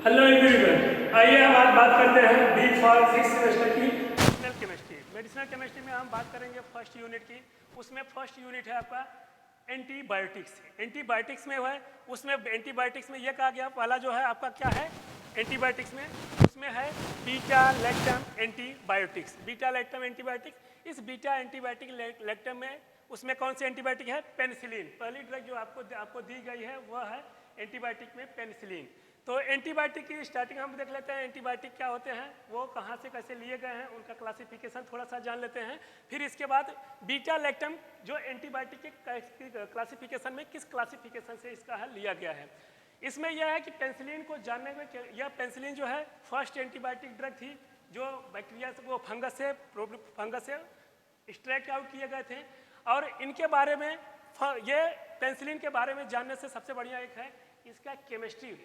Hello everyone, आइए हम आज बात करते हैं बी फॉर सिक्स सेमेस्टर की मेडिसिनल केमिस्ट्री। मेडिसिनल केमिस्ट्री में हम बात करेंगे फर्स्ट यूनिट की। उसमें फर्स्ट यूनिट है आपका एंटीबायोटिक्स। एंटीबायोटिक्स में है, उसमें एंटीबायोटिक्स में यह कहा गया, पहला जो है आपका क्या है एंटीबायोटिक्स में, उसमें है beta lactam antibiotics. Beta lactam antibiotics, इस बीटा एंटीबायोटिक लैक्टम में उसमें कौन सी एंटीबायोटिक है? पेनिसिलिन। पहली ड्रग जो आपको दी गई है वह है एंटीबायोटिक में पेनिसिलिन। तो एंटीबायोटिक की स्टार्टिंग हम देख लेते हैं, एंटीबायोटिक क्या होते हैं, वो कहाँ से कैसे लिए गए हैं, उनका क्लासिफिकेशन थोड़ा सा जान लेते हैं। फिर इसके बाद बीटा लैक्टम जो एंटीबायोटिक के क्लासिफिकेशन में किस क्लासिफिकेशन से इसका है लिया गया है। इसमें यह है कि पेनिसिलिन को जानने में, यह पेनिसिलिन जो है फर्स्ट एंटीबायोटिक ड्रग थी जो बैक्टीरिया से, वो फंगस से एक्सट्रैक्ट आउट किए गए थे। और इनके बारे में, ये पेनिसिलिन के बारे में जानने से सबसे बढ़िया एक है इसका केमिस्ट्री,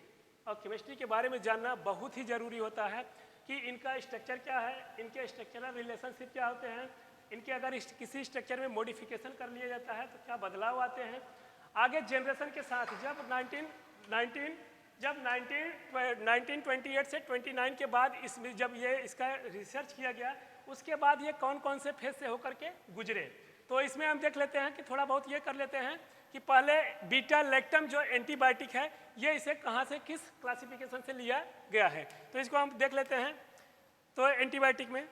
और केमिस्ट्री के बारे में जानना बहुत ही ज़रूरी होता है कि इनका स्ट्रक्चर क्या है, इनके स्ट्रक्चरल रिलेशनशिप क्या होते हैं, इनके अगर किसी स्ट्रक्चर में मॉडिफिकेशन कर लिया जाता है तो क्या बदलाव आते हैं। आगे जनरेशन के साथ जब 1928 से 29 के बाद इसमें जब ये इसका रिसर्च किया गया, उसके बाद ये कौन कौन से फेज से होकर के गुजरे, तो इसमें हम देख लेते हैं कि थोड़ा बहुत ये कर लेते हैं कि पहले बीटा लैक्टम जो एंटीबायोटिक है, ये इसे कहाँ से, किस क्लासिफिकेशन से लिया गया है, तो इसको हम देख लेते हैं। तो एंटीबायोटिक में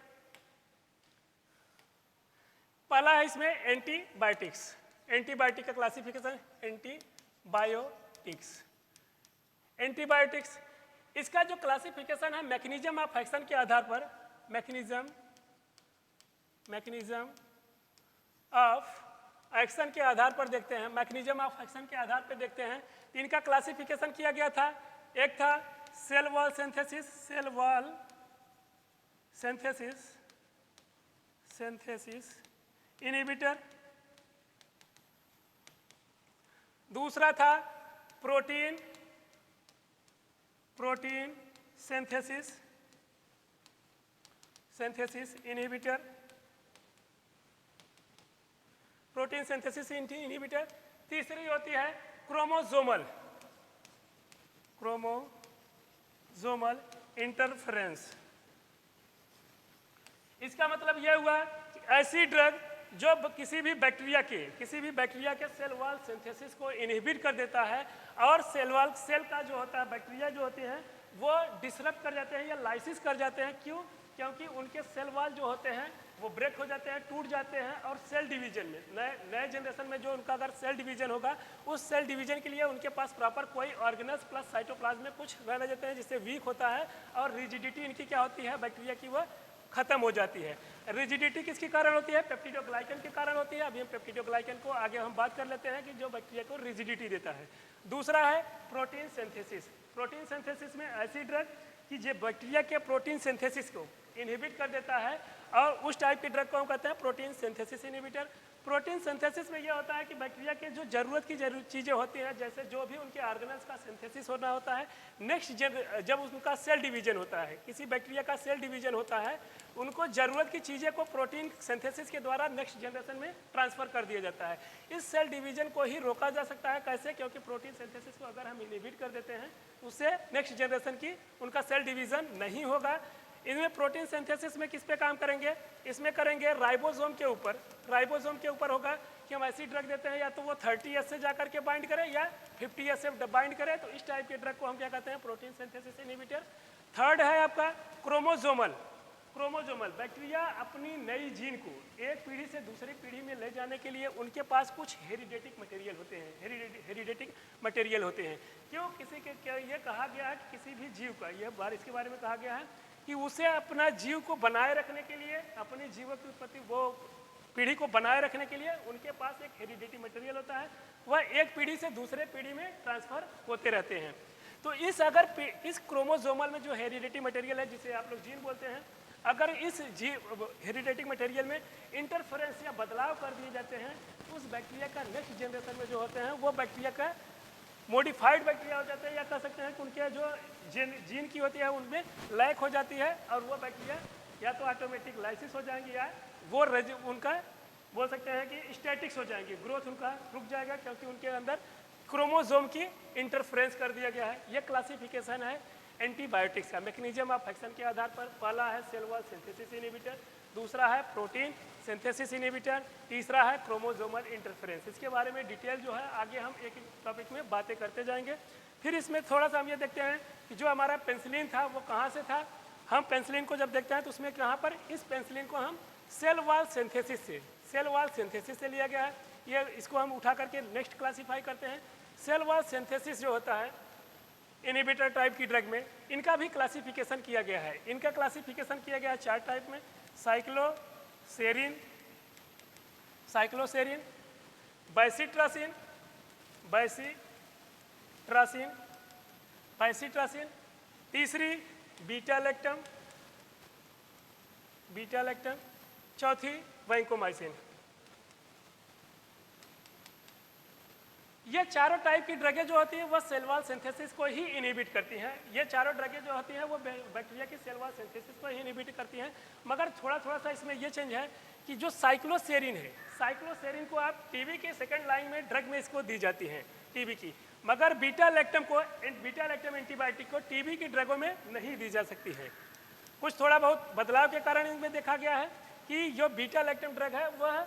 पहला है इसमें एंटीबायोटिक्स। एंटीबायोटिक का क्लासिफिकेशन एंटीबायोटिक्स, इसका जो क्लासिफिकेशन है मैकेनिज्म ऑफ एक्शन के आधार पर, मैकेनिज्म ऑफ एक्शन के आधार पर देखते हैं, मैकेनिज्म ऑफ एक्शन के आधार पर देखते हैं। इनका क्लासिफिकेशन किया गया था, एक था सेल वॉल सिंथेसिस इनहिबिटर, दूसरा था protein synthesis inhibitor, protein synthesis inhibitor. तीसरी होती है क्रोमोसोमल इंटरफेरेंस। इसका मतलब यह हुआ कि ऐसी ड्रग जो किसी भी बैक्टीरिया के सेल वॉल सिंथेसिस को इनहिबिट कर देता है, और सेल का जो होता है, बैक्टीरिया जो होते हैं वो डिसरप्ट कर जाते हैं या लाइसिस कर जाते हैं। क्यों? क्योंकि उनके सेल वॉल जो होते हैं वो ब्रेक हो जाते हैं, टूट जाते हैं, और सेल डिवीजन में, नए जनरेशन में जो उनका अगर सेल डिवीजन होगा, उस सेल डिवीजन के लिए उनके पास प्रॉपर कोई ऑर्गेनल्स प्लस साइटोप्लाज्म में कुछ रहने देते हैं, जिससे वीक होता है, और रिजिडिटी इनकी क्या होती है बैक्टीरिया की, वो खत्म हो जाती है। रिजिडिटी किसके कारण होती है? पेप्टिडोग्लाइकन के कारण होती है। अभी हम पेप्टिडोग्लाइकन को आगे हम बात कर लेते हैं कि जो बैक्टीरिया को रिजिडिटी देता है। दूसरा है प्रोटीन सिंथेसिस। प्रोटीन सिंथेसिस में ऐसी ड्रग कि जो बैक्टीरिया के प्रोटीन सिंथेसिस को इनहिबिट कर देता है, और उस टाइप की ड्रग को हम कहते हैं protein synthesis inhibitor. Protein synthesis में यह होता है कि बैक्टीरिया के जो जरूरत की चीज़ें होती हैं, जैसे जो भी उनके ऑर्गेनल्स का सिंथेसिस होना होता है, नेक्स्ट जब उनका सेल डिवीजन होता है, किसी बैक्टीरिया का सेल डिवीजन होता है, उनको ज़रूरत की चीज़ें को प्रोटीन सिंथेसिस के द्वारा नेक्स्ट जनरेशन में ट्रांसफ़र कर दिया जाता है। इस सेल डिवीजन को ही रोका जा सकता है। कैसे? क्योंकि प्रोटीन सिंथेसिस को अगर हम इनहिबिट कर देते हैं, उससे नेक्स्ट जनरेशन की उनका सेल डिवीजन नहीं होगा। इनमें प्रोटीन सिंथेसिस में किस पे काम करेंगे? इसमें करेंगे राइबोसोम के ऊपर। राइबोसोम के ऊपर होगा कि हम ऐसी ड्रग देते हैं, या तो वो 30S से जाकर के बाइंड करे या 50S से बाइंड करे, तो इस टाइप के ड्रग को हम क्या कहते हैं? Protein synthesis inhibitor. थर्ड है आपका क्रोमोसोमल। बैक्टीरिया अपनी नई जीन को एक पीढ़ी से दूसरी पीढ़ी में ले जाने के लिए उनके पास कुछ हेरिडेटिक मटेरियल होते हैं। क्यों? किसी के क्या ये कहा गया है कि किसी भी जीव का, यह बार इसके बारे में कहा गया है कि उसे अपना जीव को बनाए रखने के लिए, अपनी जीव की उत्पत्ति, वो पीढ़ी को बनाए रखने के लिए उनके पास एक हेरिडेटी मटेरियल होता है, वह एक पीढ़ी से दूसरे पीढ़ी में ट्रांसफ़र होते रहते हैं। तो इस क्रोमोसोमल में जो हेरिडेटी मटेरियल है, जिसे आप लोग जीन बोलते हैं, अगर इस हेरिडेटिक मटेरियल में इंटरफेरेंस या बदलाव कर दिए जाते हैं, तो उस बैक्टीरिया का नेक्स्ट जनरेशन में जो होते हैं वो बैक्टीरिया का मॉडिफाइड बैक्टीरिया हो जाते हैं, या कह सकते हैं कि उनके जो जीन की होती है उनमें लैक हो जाती है, और वो बैक्टीरिया या तो ऑटोमेटिक लाइसिस हो जाएंगे, या वो उनका बोल सकते हैं कि स्टैटिक्स हो जाएंगे, ग्रोथ उनका रुक जाएगा, क्योंकि उनके अंदर क्रोमोसोम की इंटरफ्रेंस कर दिया गया है। ये क्लासिफिकेशन है एंटीबायोटिक्स का मैकेनिज्म ऑफ एक्शन के आधार पर पहला है सेल वॉल सिंथेसिस इनहिबिटर, दूसरा है प्रोटीन सिंथेसिस इनहिबिटर, तीसरा है क्रोमोसोमल इंटरफेरेंस। इसके बारे में डिटेल जो है आगे हम एक एक टॉपिक में बातें करते जाएंगे। फिर इसमें थोड़ा सा हम ये देखते हैं कि जो हमारा पेंसिलिन था वो कहाँ से था। हम पेंसिलिन को जब देखते हैं तो उसमें कहाँ पर इस पेंसिलिन को हम सेल वॉल सिंथेसिस से लिया गया है। ये इसको हम उठा करके नेक्स्ट क्लासीफाई करते हैं। सेल वॉल सिंथेसिस जो होता है इनहिबिटर टाइप की ड्रग में, इनका भी क्लासिफिकेशन किया गया है। इनका क्लासिफिकेशन किया गया है 4 टाइप में, साइक्लोसेरिन, बाइसिट्रासिन, तीसरी बीटा लैक्टम, चौथी वैंकोमाइसिन। ये चारों टाइप की ड्रगें जो होती हैं वह सेल वॉल सिंथेसिस को ही इनहिबिट करती हैं। ये चारों ड्रगें जो होती हैं वो बैक्टीरिया की सेल वॉल सिंथेसिस को ही इनहिबिट करती हैं। मगर थोड़ा सा इसमें ये चेंज है कि जो साइक्लोसेरिन है, साइक्लोसेरिन को आप टीबी के सेकंड लाइन में ड्रग में इसको दी जाती हैं टीबी की, मगर बीटा लैक्टम एंटीबायोटिक को टीबी की ड्रगों में नहीं दी जा सकती है। कुछ थोड़ा बहुत बदलाव के कारण इनमें देखा गया है कि जो बीटा लैक्टम ड्रग है वह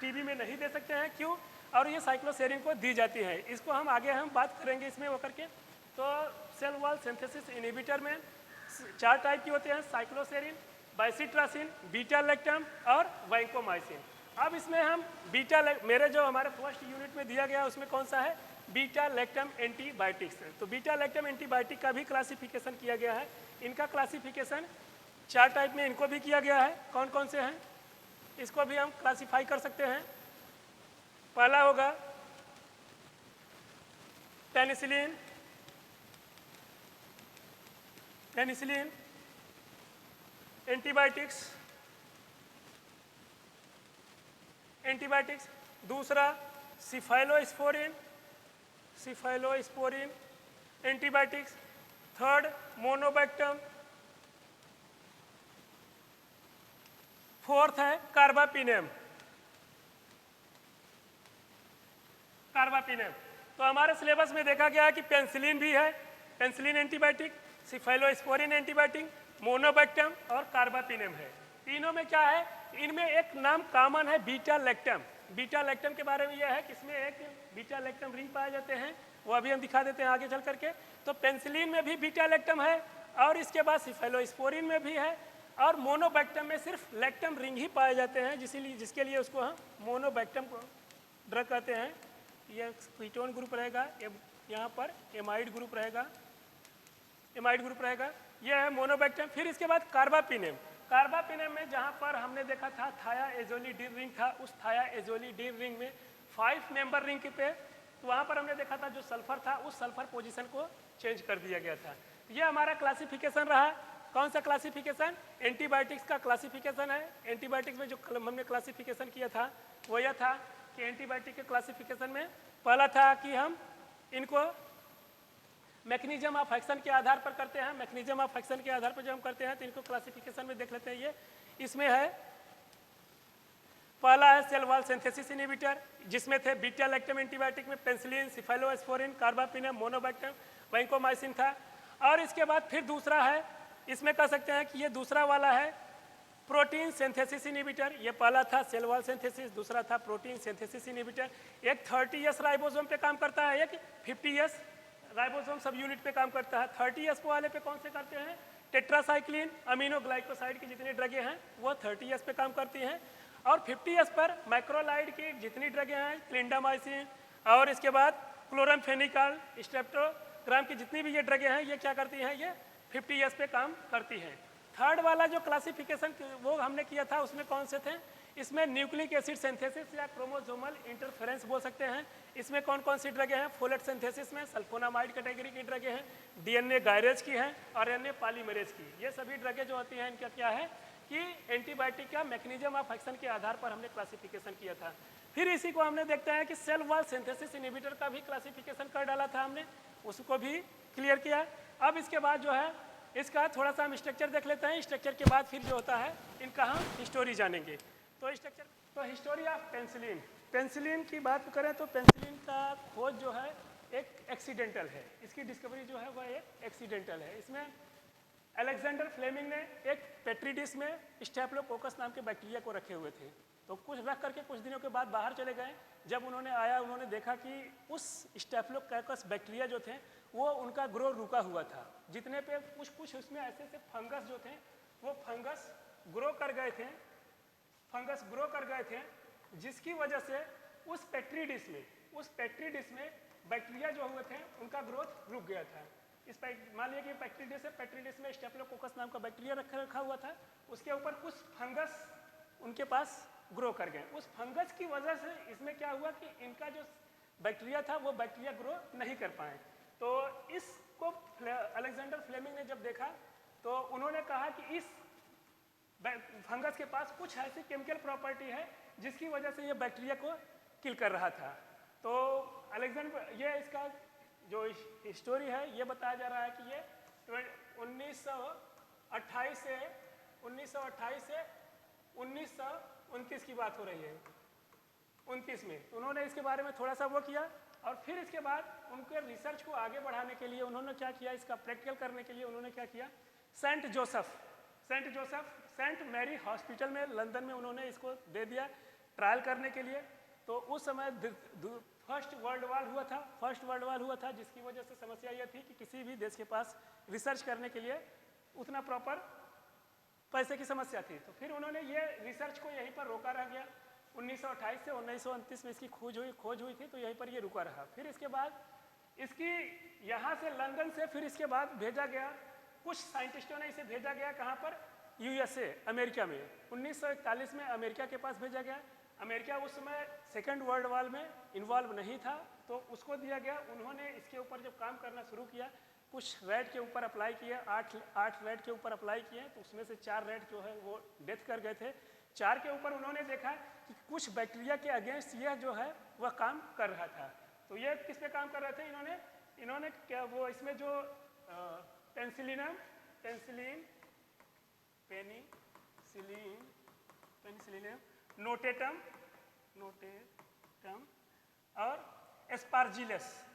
टीबी में नहीं दे सकते हैं, क्यों, और ये साइक्लोसेरिन को दी जाती है। इसको हम आगे बात करेंगे इसमें होकर के। तो सेल वॉल सिंथेसिस इनहिबिटर में 4 टाइप की होते हैं, साइक्लोसेरिन, बाइसिट्रासिन, बीटा लैक्टम और वैंकोमाइसिन। अब इसमें हम मेरे जो हमारे फर्स्ट यूनिट में दिया गया उसमें कौन सा है, बीटा लैक्टम एंटीबायोटिक्स। तो बीटा लैक्टम एंटीबायोटिक का भी क्लासिफिकेशन किया गया है। इनका क्लासिफिकेशन 4 टाइप में इनको भी किया गया है। कौन कौन से हैं, इसको भी हम क्लासीफाई कर सकते हैं। पहला होगा पेनिसिलिन, एंटीबायोटिक्स, दूसरा सिफाइलोस्पोरिन एंटीबायोटिक्स, थर्ड मोनोबैक्टम, फोर्थ है कार्बापिनेम। तो हमारे सिलेबस में देखा गया है कि पेंसिलिन भी है, पेंसिलिन एंटीबायोटिक, सिफाइलोस्पोरिन एंटीबायोटिक, मोनोबैक्टम और कार्बापिनेम है। तीनों में क्या है, इनमें एक नाम कॉमन है, बीटा लैक्टम। बीटा लैक्टम के बारे में यह है कि इसमें एक बीटा लैक्टम रिंग पाए जाते हैं, वो अभी हम दिखा देते हैं आगे चल करके। तो पेंसिलिन में भी बीटा लैक्टम है और इसके बाद सिफाइलोस्पोरिन में भी है, और मोनोबैक्टम में सिर्फ लैक्टम रिंग ही पाए जाते हैं, जिसके लिए उसको हम मोनोबैक्टम ड्रग कहते हैं। यह कीटोन ग्रुप रहेगा, यहाँ पर एमाइड ग्रुप रहेगा, यह है मोनोबैक्टम। फिर इसके बाद कार्बापिनेम में जहाँ पर हमने देखा था थायाएजोलिडीन रिंग था, उस थायाएजोलिडीन रिंग में 5 मेंबर रिंग पे, तो वहाँ पर हमने देखा था जो सल्फर था उस सल्फर पोजीशन को चेंज कर दिया गया था। यह हमारा क्लासिफिकेशन रहा। कौन सा क्लासिफिकेशन, एंटीबायोटिक्स का क्लासिफिकेशन है। एंटीबायोटिक्स में जो हमने क्लासिफिकेशन किया था वो यह था कि एंटीबायोटिक के क्लासिफिकेशन में पहला था कि हम इनको मैकेनिज्म ऑफ एक्शन के आधार पर करते हैं। मैकेनिज्म ऑफ एक्शन के आधार पर जब हम करते हैं तो इनको क्लासिफिकेशन में देख लेते हैं। ये इसमें है, पहला है सेल वॉल सिंथेसिस इनहिबिटर, जिसमें थे बीटा लैक्टम एंटीबायोटिक में पेंसिलिन, सिफाइलोस्पोरिन, कार्बापिनेम, मोनोबैक्टम, वैंकोमाइसिन था। और इसके बाद फिर दूसरा है, इसमें कह सकते हैं कि ये दूसरा वाला है प्रोटीन सिंथेसिस इनहिबिटर। ये पहला था सेल वॉल सिंथेसिस, दूसरा था प्रोटीन सिंथेसिस इनहिबिटर। एक 30S राइबोसोम पे काम करता है, एक 50S राइबोसोम सब यूनिट पे काम करता है। 30S वाले पे कौन से करते हैं, टेट्रासाइक्लिन, अमीनोग्लाइकोसाइड की जितनी ड्रगें हैं वो 30S पे काम करती हैं। और 50S पर मैक्रोलाइड की जितनी ड्रगें हैं, क्लिंडामाइसिन और इसके बाद क्लोरामफेनिकॉल, स्ट्रेप्टोग्राम की जितनी भी ये ड्रगें हैं, ये क्या करती हैं, ये 50S पे काम करती हैं। थर्ड वाला जो क्लासिफिकेशन वो हमने किया था उसमें कौन से थे, इसमें न्यूक्लिक एसिड सिंथेसिस या क्रोमोसोमल इंटरफेरेंस बोल सकते हैं। इसमें कौन कौन सी ड्रगें हैं, फोलेट सिंथेसिस में सल्फोनामाइड कैटेगरी की ड्रगें हैं, डीएनए गायरेज की हैं और एनए पॉलीमरेज की। ये सभी ड्रगें जो होती हैं इनका क्या है कि एंटीबायोटिक का मैकेनिज्म ऑफ एक्शन के आधार पर हमने क्लासिफिकेशन किया था। फिर इसी को हमने देखते हैं कि सेल वॉल सिंथेसिस इनहिबिटर का भी क्लासिफिकेशन कर डाला था हमने, उसको भी क्लियर किया। अब इसके बाद जो है इसका थोड़ा सा हम स्ट्रक्चर देख लेते हैं। स्ट्रक्चर के बाद फिर जो होता है इनका हम हिस्टोरी जानेंगे। तो स्ट्रक्चर, तो हिस्टोरी ऑफ पेंसिलिन की बात करें तो पेंसिलिन का खोज जो है एक एक्सीडेंटल है, इसकी डिस्कवरी जो है वह एक एक्सीडेंटल है। इसमें अलेक्जेंडर फ्लेमिंग ने एक पेट्री डिश में स्टेफिलोकोकस नाम के बैक्टीरिया को रखे हुए थे, तो कुछ रख करके कुछ दिनों के बाद बाहर चले गए। जब उन्होंने आया, उन्होंने देखा कि उस स्टेफिलोकोकस बैक्टीरिया जो थे वो उनका ग्रो रुका हुआ था, जितने पे कुछ उसमें ऐसे ऐसे फंगस जो थे वो फंगस ग्रो कर गए थे, जिसकी वजह से उस पेट्री डिश में बैक्टीरिया जो हुए थे उनका ग्रोथ रुक गया था। मान लिया कि पेट्री डिश में स्टेफिलोकोकस नाम का बैक्टीरिया रखा हुआ था, उसके ऊपर कुछ फंगस उनके पास ग्रो कर गए। उस फंगस की वजह से इसमें क्या हुआ कि इनका जो बैक्टीरिया था वो बैक्टीरिया ग्रो नहीं कर पाए। तो इसको अलेक्जेंडर फ्लेमिंग ने जब देखा तो उन्होंने कहा कि इस फंगस के पास कुछ ऐसी केमिकल प्रॉपर्टी है जिसकी वजह से ये बैक्टीरिया को किल कर रहा था। तो अलेक्जेंडर, ये इसका जो स्टोरी है ये बताया जा रहा है कि ये 1928 से 1929 की बात हो रही है। 29 में उन्होंने इसके बारे में थोड़ा सा वो किया, और फिर इसके बाद उनके रिसर्च को आगे बढ़ाने के लिए उन्होंने क्या किया, इसका प्रैक्टिकल करने के लिए उन्होंने क्या किया, सेंट मैरी हॉस्पिटल में लंदन में उन्होंने इसको दे दिया ट्रायल करने के लिए। तो उस समय फर्स्ट वर्ल्ड वॉर हुआ था, जिसकी वजह से समस्या यह थी कि किसी भी देश के पास रिसर्च करने के लिए उतना प्रॉपर पैसे की समस्या थी। तो फिर उन्होंने ये रिसर्च को यहीं पर रोका रह गया। 1928 से 1929 में इसकी खोज हुई थी, तो यहीं पर ये रुका रहा। फिर इसके बाद इसकी यहाँ से लंदन से फिर इसके बाद भेजा गया, कुछ साइंटिस्टों ने इसे भेजा गया कहाँ पर, USA अमेरिका में। 1941 में अमेरिका के पास भेजा गया। अमेरिका उस समय सेकेंड वर्ल्ड वॉर में इन्वॉल्व नहीं था, तो उसको दिया गया। उन्होंने इसके ऊपर जब काम करना शुरू किया, कुछ रैट के ऊपर अप्लाई किए, 8 रैट के ऊपर अप्लाई किए, तो उसमें से 4 रैट जो है वो डेथ कर गए थे। 4 के ऊपर उन्होंने देखा कि कुछ बैक्टीरिया के अगेंस्ट यह जो है वह काम कर रहा था। तो ये किस पे काम कर रहे थे इन्होंने क्या, वो इसमें जो पेनिसिलियम नोटेटम और एस्पार्जिलस,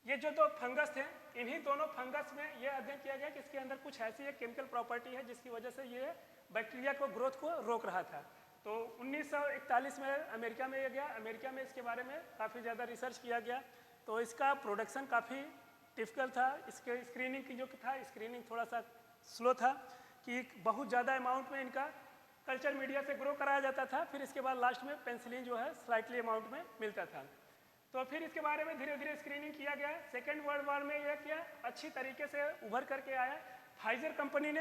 ये जो दो फंगस थे, इन्हीं दोनों फंगस में यह अध्ययन किया गया कि इसके अंदर कुछ ऐसी एक केमिकल प्रॉपर्टी है जिसकी वजह से ये बैक्टीरिया को ग्रोथ को रोक रहा था। तो 1941 में अमेरिका में ये गया। अमेरिका में इसके बारे में काफ़ी ज़्यादा रिसर्च किया गया। तो इसका प्रोडक्शन काफ़ी डिफिकल्ट था। इसके स्क्रीनिंग की जो था, स्क्रीनिंग थोड़ा सा स्लो था कि बहुत ज़्यादा अमाउंट में इनका कल्चर मीडिया से ग्रो कराया जाता था। फिर इसके बाद लास्ट में पेंसिलिन जो है स्लाइटली अमाउंट में मिलता था। तो फिर इसके बारे में धीरे धीरे स्क्रीनिंग किया गया। सेकेंड वर्ल्ड वॉर में यह किया अच्छी तरीके से उभर करके आया। फाइजर कंपनी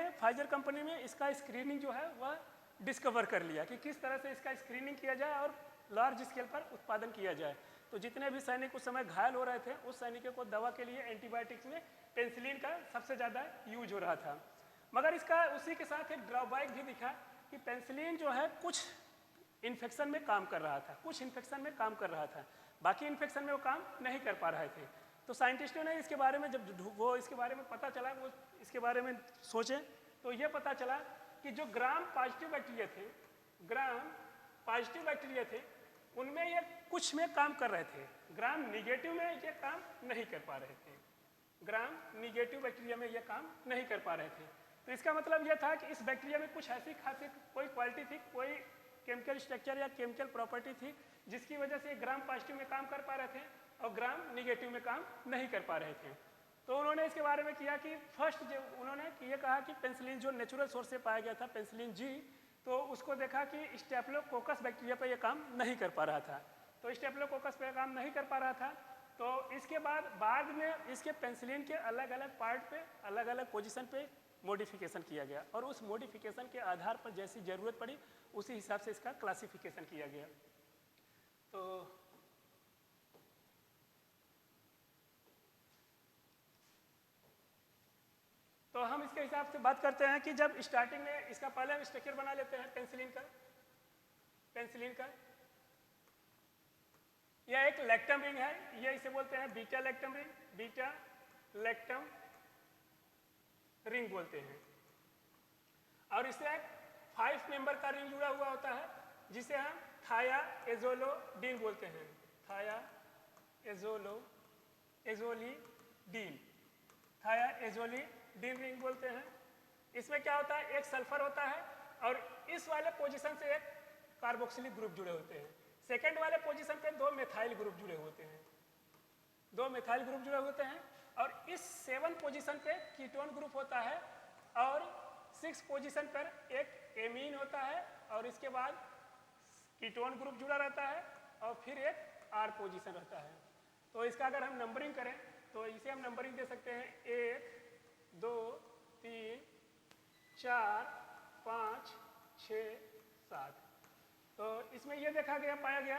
में इसका स्क्रीनिंग जो है वह डिस्कवर कर लिया कि किस तरह से इसका स्क्रीनिंग किया जाए और लार्ज स्केल पर उत्पादन किया जाए। तो जितने भी सैनिक उस समय घायल हो रहे थे, उस सैनिकों को दवा के लिए एंटीबायोटिक्स में पेंसिलिन का सबसे ज़्यादा यूज हो रहा था। मगर इसका उसी के साथ एक ड्रॉबैक भी दिखा कि पेंसिलिन जो है कुछ इन्फेक्शन में काम कर रहा था, बाकी इन्फेक्शन में वो काम नहीं कर पा रहे थे। तो साइंटिस्टों ने इसके बारे में जब वो इसके बारे में पता चला, वो इसके बारे में सोचे, तो ये पता चला कि जो ग्राम पॉजिटिव बैक्टीरिया थे उनमें ये कुछ में काम कर रहे थे, ग्राम निगेटिव में ये काम नहीं कर पा रहे थे। ग्राम निगेटिव बैक्टीरिया में ये काम नहीं कर पा रहे थे। तो इसका मतलब यह था कि इस बैक्टीरिया में कुछ ऐसी खासियत, कोई क्वालिटी थी, कोई केमिकल स्ट्रक्चर या केमिकल प्रॉपर्टी थी जिसकी वजह से ग्राम पॉजिटिव में काम कर पा रहे थे और ग्राम निगेटिव में काम नहीं कर पा रहे थे। तो उन्होंने इसके बारे में किया कि फर्स्ट जो उन्होंने ये कहा कि पेंसिलिन जो नेचुरल सोर्स से पाया गया था, पेंसिलिन जी, तो उसको देखा कि स्टेफिलोकोकस बैक्टीरिया पर यह काम नहीं कर पा रहा था। तो स्टेफिलोकोकस पर काम नहीं कर पा रहा था, तो इसके बाद में इसके पेंसिलिन के अलग अलग पार्ट पे, अलग अलग पोजीशन पे मॉडिफिकेशन किया गया और उस मॉडिफिकेशन के आधार पर जैसी ज़रूरत पड़ी उसी हिसाब से इसका क्लासिफिकेशन किया गया। तो हम इसके हिसाब से बात करते हैं कि जब स्टार्टिंग में इसका पहले हम स्ट्रक्चर बना लेते हैं पेंसिलिन का। यह एक लैक्टम रिंग है, ये इसे बोलते हैं बीटा लैक्टम रिंग बोलते हैं। और इससे एक 5 मेंबर का रिंग जुड़ा हुआ होता है जिसे हम थायाएज़ोलोडीन बोलते हैं। एजोलिडीन, थाया एजोलिडीन रिंग बोलते हैं। इसमें क्या होता है, एक सल्फर होता है और इस वाले पोजीशन से एक कार्बोक्सिलिक ग्रुप जुड़े होते हैं। सेकेंड वाले पोजीशन पे 2 मेथाइल ग्रुप जुड़े होते हैं, 2 मेथाइल ग्रुप जुड़े होते हैं। और इस 7 पोजीशन पे कीटोन ग्रुप होता है और 6 पोजीशन पर एक एमीन होता है और इसके बाद कीटोन ग्रुप जुड़ा रहता है और फिर एक आर पोजीशन रहता है। तो इसका अगर हम नंबरिंग करें तो इसे हम नंबरिंग दे सकते हैं 1 2 3 4 5 6 7। तो इसमें यह देखा गया, पाया गया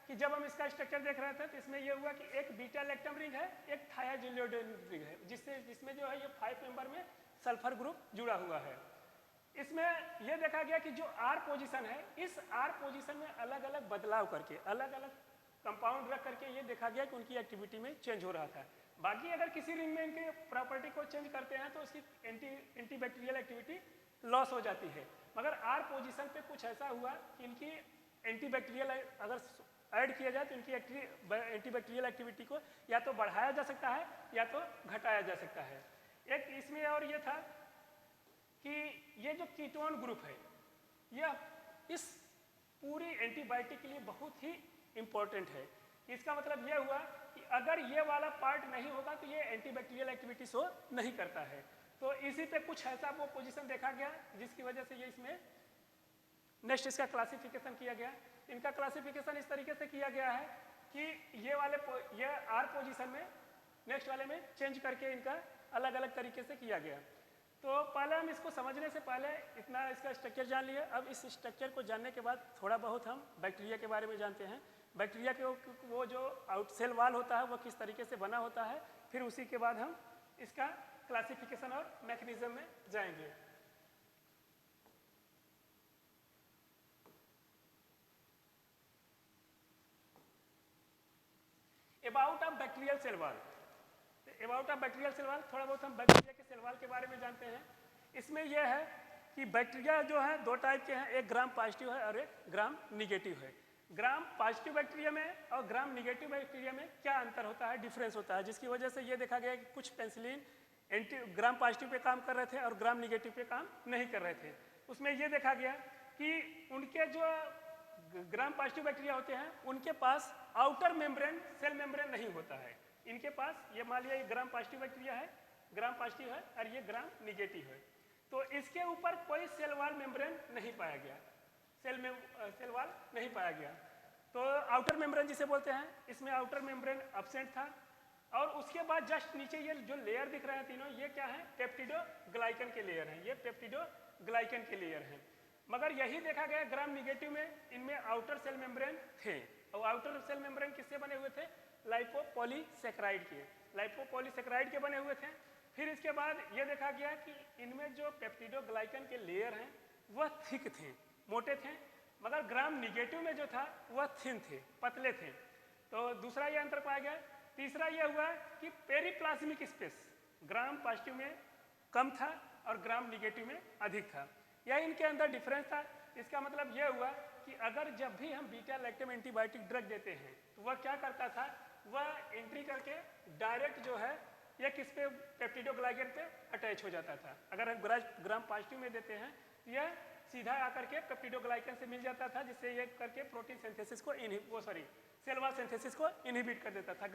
कि जब हम इसका स्ट्रक्चर देख रहे थे तो इसमें यह हुआ कि एक बीटा लैक्टम रिंग है, एक थायाजिलिडोन रिंग है, जिसमें जो है ये 5 मेंबर में सल्फर ग्रुप जुड़ा हुआ है। इसमें यह देखा गया कि जो आर पोजीशन है, इस आर पोजीशन में अलग अलग बदलाव करके, अलग अलग कंपाउंड रख करके ये देखा गया कि उनकी एक्टिविटी में चेंज हो रहा था। बाकी अगर किसी रिंग में इनके प्रॉपर्टी को चेंज करते हैं तो उसकी एंटीबैक्टीरियल एक्टिविटी लॉस हो जाती है। मगर आर पोजीशन पे कुछ ऐसा हुआ कि इनकी एंटीबैक्टीरियल अगर ऐड किया जाए तो इनकी एंटीबैक्टीरियल एक्टिविटी को या तो बढ़ाया जा सकता है या तो घटाया जा सकता है। एक इसमें और ये था कि ये जो कीटोन ग्रुप है यह इस पूरी एंटीबायोटिक के लिए बहुत ही इम्पोर्टेंट है। इसका मतलब यह हुआ कि अगर ये वाला पार्ट नहीं होगा तो ये एंटीबैक्टीरियल एक्टिविटी शो नहीं करता है। तो इसी पे कुछ ऐसा वो पोजीशन देखा गया जिसकी वजह से ये इसमें नेक्स्ट इसका क्लासिफिकेशन किया गया। इनका क्लासिफिकेशन इस तरीके से किया गया है कि ये आर पोजीशन में नेक्स्ट वाले में चेंज करके इनका अलग अलग तरीके से किया गया। तो पहले हम इसको समझने से पहले इतना इसका स्ट्रक्चर जान लिए। अब इस स्ट्रक्चर को जानने के बाद थोड़ा बहुत हम बैक्टीरिया के बारे में जानते हैं। बैक्टीरिया के वो जो आउट सेल वाल होता है वो किस तरीके से बना होता है, फिर उसी के बाद हम इसका क्लासिफिकेशन और मैकेनिज्म में जाएंगे। About of bacterial cell wall, about of bacterial cell wall, थोड़ा बहुत हम बैक्टीरिया के सेल वाल के बारे में जानते हैं। इसमें यह है कि बैक्टीरिया जो है 2 टाइप के हैं, एक ग्राम पॉजिटिव है और एक ग्राम निगेटिव है। ग्राम पॉजिटिव बैक्टीरिया में और ग्राम निगेटिव बैक्टीरिया में क्या अंतर होता है, डिफरेंस होता है, जिसकी वजह से ये देखा गया कि कुछ पेनिसिलिन ग्राम पॉजिटिव पे काम कर रहे थे और ग्राम निगेटिव पे काम नहीं कर रहे थे। उसमें ये देखा गया कि उनके जो ग्राम पॉजिटिव बैक्टीरिया होते हैं उनके पास आउटर मेम्ब्रेन सेल मेम्ब्रेन नहीं होता है। इनके पास ये मान लिया ग्राम पॉजिटिव बैक्टीरिया है, ग्राम पॉजिटिव है और ये ग्राम निगेटिव है, तो इसके ऊपर कोई सेल वाल मेम्ब्रेन नहीं पाया गया, सेल वाल नहीं पाया गया। तो आउटर मेम्ब्रेन जिसे बोलते हैं, इसमें आउटर मेम्ब्रेन एब्सेंट था। और उसके बाद जस्ट नीचे ये जो लेयर दिख रहे हैं तीनों, ये क्या है, पेप्टिडोग्लाइकन के लेयर हैं, ये पेप्टिडोग्लाइकन के लेयर हैं। मगर यही देखा गया ग्राम निगेटिव में इनमें आउटर सेल मेम्ब्रेन थे, और आउटर सेल मेम्ब्रेन किससे बने हुए थे, लाइपोपॉलीसैकेराइड के, लाइपोपॉलीसैकेराइड के बने हुए थे। फिर इसके बाद ये देखा गया कि इनमें जो पेप्टिडोग्लाइकन के लेयर हैं वह थिक थे, मोटे थे, मगर ग्राम निगेटिव में जो था वह थिन थे, पतले थे। तो दूसरा ये अंतर पाया गया। तीसरा ये हुआ कि पेरिप्लाज्मिक स्पेस ग्राम पॉजिटिव में कम था और ग्राम निगेटिव में अधिक था, यह इनके अंदर डिफरेंस था। इसका मतलब यह हुआ कि अगर जब भी हम बीटा लैक्टम एंटीबायोटिक ड्रग देते हैं तो वह क्या करता था, वह एंट्री करके डायरेक्ट जो है यह किस पे, पेप्टिडोग्लाइकन पे अटैच हो जाता था। अगर हम ग्राम पॉजिटिव में देते हैं यह सीधा आकर के पेप्टिडोग्लाइकन से मिल जाता था, जिससे ये करके प्रोटीन सिंथेसिस को सेल वाल सिंथेसिस को इनहिबिट कर देता था।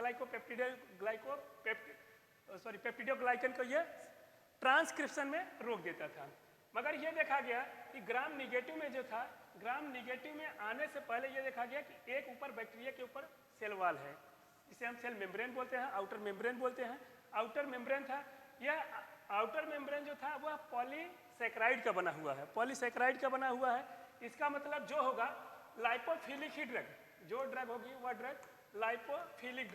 पेप्टिडोग्लाइकन को ये ट्रांसक्रिप्शन में रोक देता था। मगर ये देखा गया कि ग्राम निगेटिव में जो था, ग्राम निगेटिव में आने से पहले ये देखा गया कि एक ऊपर बैक्टीरिया के ऊपर सेल वाल है, इसे हम सेल मेम्ब्रेन बोलते हैं, आउटर मेम्ब्रेन बोलते हैं। आउटर मेम्ब्रेन था, यह आउटर मेम्ब्रेन जो था वह पॉलीसैकेराइड का बना हुआ है, पॉलीसैकेराइड का बना हुआ है। इसका मतलब जो होगा लाइपोफिलिक ही ड्रग, जो ड्रग होगी वह ड्रग लाइपोफिलिक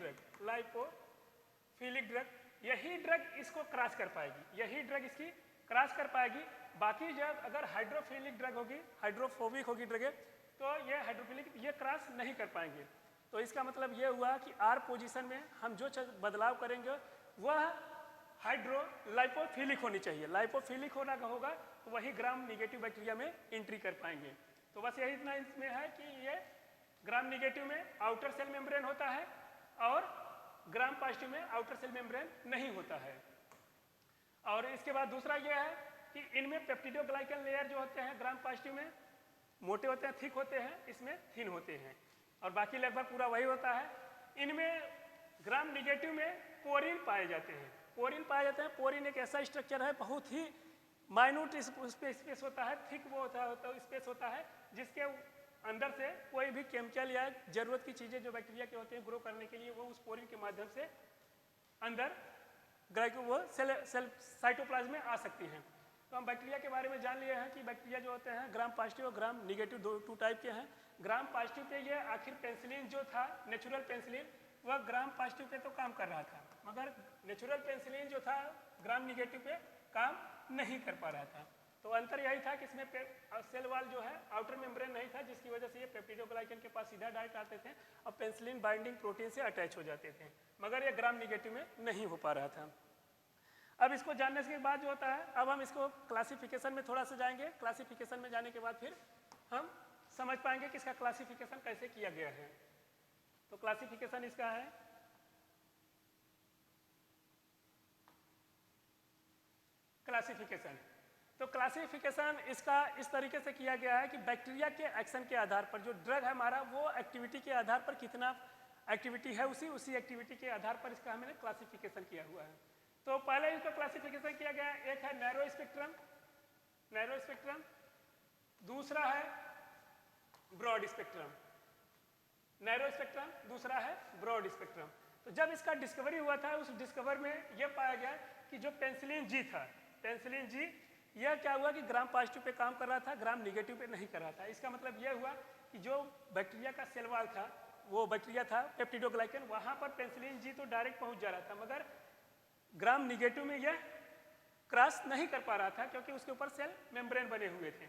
ड्रग, यही ड्रग इसको क्रॉस कर पाएगी, यही ड्रग इसकी क्रॉस कर पाएगी। बाकी जब अगर हाइड्रोफिलिक ड्रग होगी, हाइड्रोफोबिक होगी ड्रग, तो ये हाइड्रोफिलिक ये क्रॉस नहीं कर पाएंगे। तो इसका मतलब ये हुआ कि आर पोजीशन में हम जो बदलाव करेंगे वह लाइपोफिलिक होनी चाहिए, लाइपोफिलिक होगा तो वही ग्राम निगेटिव बैक्टीरिया में एंट्री कर पाएंगे। तो बस यही इतना इसमें है कि ये ग्राम निगेटिव में आउटर सेल मेम्ब्रेन होता है और ग्राम पॉजिटिव में आउटर सेल मेम्ब्रेन नहीं होता है। और इसके बाद दूसरा ये है कि इनमें पेप्टिडोग्लाइकन लेयर जो होते हैं ग्राम पॉजिटिव में मोटे होते हैं, थिक होते हैं, इसमें थिन होते हैं, और बाकी लगभग पूरा वही होता है। इनमें ग्राम निगेटिव में पोरिन पाए जाते हैं। पोरिन पाए जाते हैं। पोरिन एक ऐसा स्ट्रक्चर है, बहुत ही माइन्यूट स्पेस होता है, थिक वो होता है स्पेस होता है, जिसके अंदर से कोई भी केमिकल या जरूरत की चीज़ें जो बैक्टीरिया के होते हैं ग्रो करने के लिए, वो उस पोरिन के माध्यम से अंदर वो सेल साइटोप्लाज्म में आ सकती हैं। तो हम बैक्टीरिया के बारे में जान लिए हैं कि बैक्टीरिया जो होते हैं ग्राम पॉजिटिव और ग्राम निगेटिव टू टाइप के हैं। ग्राम पॉजिटिव पे ये आखिर पेनिसिलिन जो था, नेचुरल पेनिसिलिन, वह ग्राम पॉजिटिव पे तो काम कर रहा था, मगर नेचुरल पेनिसिलिन जो था ग्राम निगेटिव पे काम नहीं कर पा रहा था। तो अंतर यही था कि इसमें सेल वॉल जो है आउटर मेम्ब्रेन नहीं था, जिसकी वजह से ये पेप्टिडोग्लाइकन के पास सीधा डायरेक्ट आते थे और पेनिसिलिन बाइंडिंग प्रोटीन से अटैच हो जाते थे, मगर ये ग्राम निगेटिव में नहीं हो पा रहा था। अब इसको जानने के बाद जो होता है, अब हम इसको क्लासिफिकेशन में थोड़ा सा जाएंगे। क्लासिफिकेशन में जाने के बाद फिर हम समझ पाएंगे कि इसका क्लासिफिकेशन कैसे किया गया है। तो क्लासिफिकेशन इसका है क्लासिफिकेशन। तो क्लासिफिकेशन इसका इस तरीके से किया गया है कि बैक्टीरिया के एक्शन के आधार पर जो ड्रग है हमारा, वो एक्टिविटी के आधार पर कितना एक्टिविटी है, उसी एक्टिविटी के आधार पर इसका हमने क्लासिफिकेशन किया हुआ है। तो पहले इसका क्लासिफिकेशन किया गया है, एक है नैरो स्पेक्ट्रम, दूसरा है ब्रॉड स्पेक्ट्रम। नैरो स्पेक्ट्रम, दूसरा है ब्रॉड स्पेक्ट्रम। तो जब इसका डिस्कवरी हुआ था, उस डिस्कवर में यह पाया गया कि जो पेनिसिलिन जी था, पेनिसिलिन जी, यह क्या हुआ कि ग्राम पॉजिटिव पे काम कर रहा था, ग्राम निगेटिव पे नहीं कर रहा था। इसका मतलब यह हुआ कि जो बैक्टीरिया का सेल वॉल था, वो बैक्टीरिया था पेप्टिडोग्लाइकन, वहां पर पेनिसिलिन जी तो डायरेक्ट पहुंच जा रहा था, मगर ग्राम निगेटिव में यह क्रॉस नहीं कर पा रहा था, क्योंकि उसके ऊपर सेल मेम्ब्रेन बने हुए थे।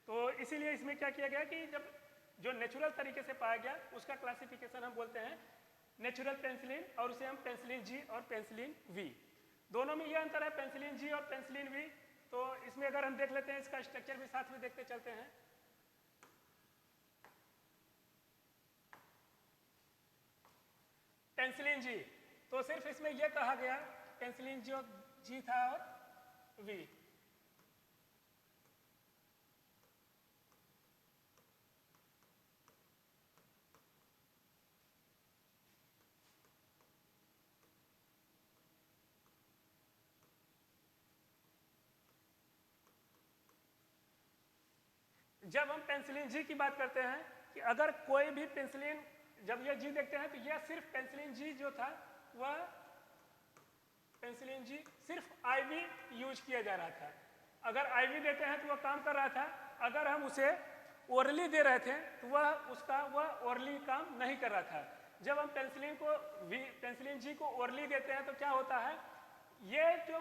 तो इसीलिए इसमें क्या किया गया कि जब जो नेचुरल तरीके से पाया गया, उसका क्लासिफिकेशन हम बोलते हैं नेचुरल पेनिसिलिन, और उसे हम पेनिसिलिन जी और पेनिसिलिन वी, दोनों में यह अंतर है, पेनिसिलिन जी और पेनिसिलिन वी। तो इसमें अगर हम देख लेते हैं, इसका स्ट्रक्चर भी साथ में देखते चलते हैं। पेनिसिलिन जी, तो सिर्फ इसमें यह कहा गया पेनिसिलिन जो जी था और वी। जब हम पेनिसिलिन जी की बात करते हैं कि अगर कोई भी पेनिसिलिन, जब यह जी देखते हैं तो यह सिर्फ पेनिसिलिन जी जो था, वह पेनिसिलिन जी सिर्फ आईवी यूज किया जा रहा था। अगर आईवी देते हैं तो वह काम कर रहा था, अगर हम उसे ओरली दे रहे थे तो वह ओरली काम नहीं कर रहा था। जब हम पेनिसिलिन जी को ओरली देते हैं तो क्या होता है, ये जो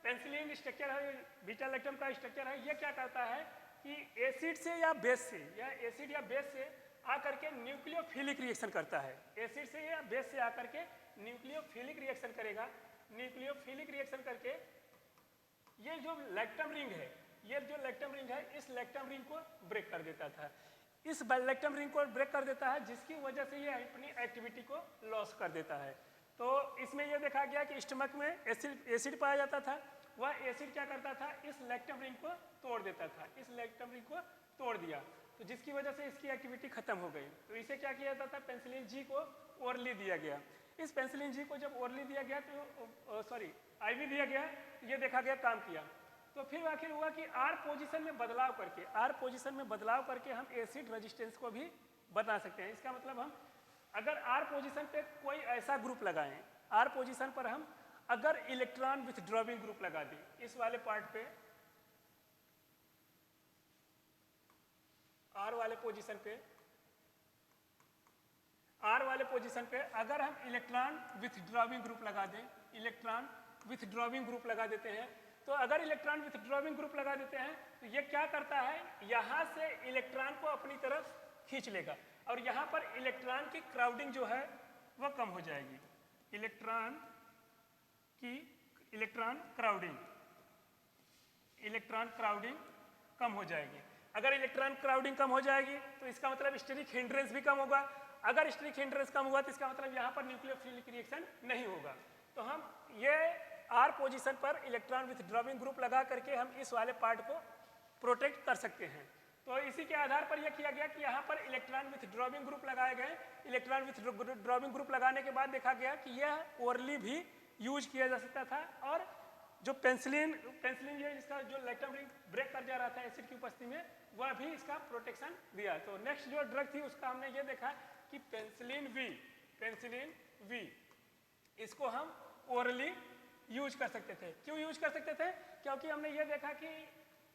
पेनिसिलिन स्ट्रक्चर है, बीटा लैक्टम का स्ट्रक्चर है, ये क्या करता है कि एसिड से या बेस से, या एसिड या बेस से आकर के न्यूक्लियोफिलिक रिएक्शन करता है। एसिड से या बेस से आकर के न्यूक्लियोफिलिक रिएक्शन करेगा। न्यूक्लियोफिलिक रिएक्शन करके ये जो लैक्टम रिंग है, इस लैक्टम रिंग को ब्रेक कर देता था। इस लैक्टम रिंग को ब्रेक कर देता है, जिसकी वजह से ये अपनी एक्टिविटी को लॉस कर देता है। तो इसमें यह देखा गया कि स्टमक में एसिड पाया जाता था, वह एसिड क्या करता था, इस लैक्टम रिंग को तोड़ देता था। इस लैक्टम रिंग को तोड़ दिया, तो जिसकी वजह से इसकी एक्टिविटी खत्म हो गई। तो इसे क्या किया जाता था, पेनिसिलिन जी को ओरली दिया गया। इस पेनिसिलिन जी को जब ओरली दिया गया तो आईवी दिया गया, तो ये देखा गया काम किया। तो फिर आखिर हुआ कि आर पोजीशन में बदलाव करके हम एसिड रेजिस्टेंस को भी बना सकते हैं। इसका मतलब हम अगर आर पोजीशन पे कोई ऐसा ग्रुप लगाएं, आर पोजीशन पर हम अगर इलेक्ट्रॉन विथड्रॉविंग ग्रुप लगा दें, इस वाले पार्ट पे, आर वाले पोजीशन पे अगर हम इलेक्ट्रॉन विथड्रॉविंग ग्रुप लगा देते हैं, तो अगर इलेक्ट्रॉन विथड्रॉविंग ग्रुप लगा देते हैं तो ये क्या करता है, यहां से इलेक्ट्रॉन को अपनी तरफ खींच लेगा, और यहां पर इलेक्ट्रॉन की क्राउडिंग जो है वह कम हो जाएगी। इलेक्ट्रॉन क्राउडिंग कम हो जाएगी। अगर इलेक्ट्रॉन क्राउडिंग कम हो जाएगी तो इसका मतलब स्टेरिक हिंड्रेंस भी कम होगा, अगर स्ट्रिक हिंड्रेंस कम हुआ तो इसका मतलब यहाँ पर न्यूक्लियोफिलिक रिएक्शन नहीं होगा। तो हम ये R पोजीशन पर इलेक्ट्रॉन विथड्रॉइंग ग्रुप लगा करके हम इस वाले पार्ट को प्रोटेक्ट कर सकते हैं। तो इसी के आधार पर यह किया गया कि यहाँ पर इलेक्ट्रॉन विथड्रॉइंग ग्रुप लगाए गए। इलेक्ट्रॉन विथड्रॉइंग ग्रुप लगाने के बाद देखा गया कि यह ओरली भी यूज किया जा सकता था, और जो पेंसिलिन जो इसका जो लेक्टम रिंग ब्रेक कर जा रहा था एसिड की उपस्थिति में, वह भी इसका प्रोटेक्शन दिया। तो नेक्स्ट जो ड्रग थी उसका हमने ये देखा कि पेंसिलिन वी, इसको हम ओरली यूज कर सकते थे। क्यों यूज कर सकते थे? क्योंकि हमने ये देखा कि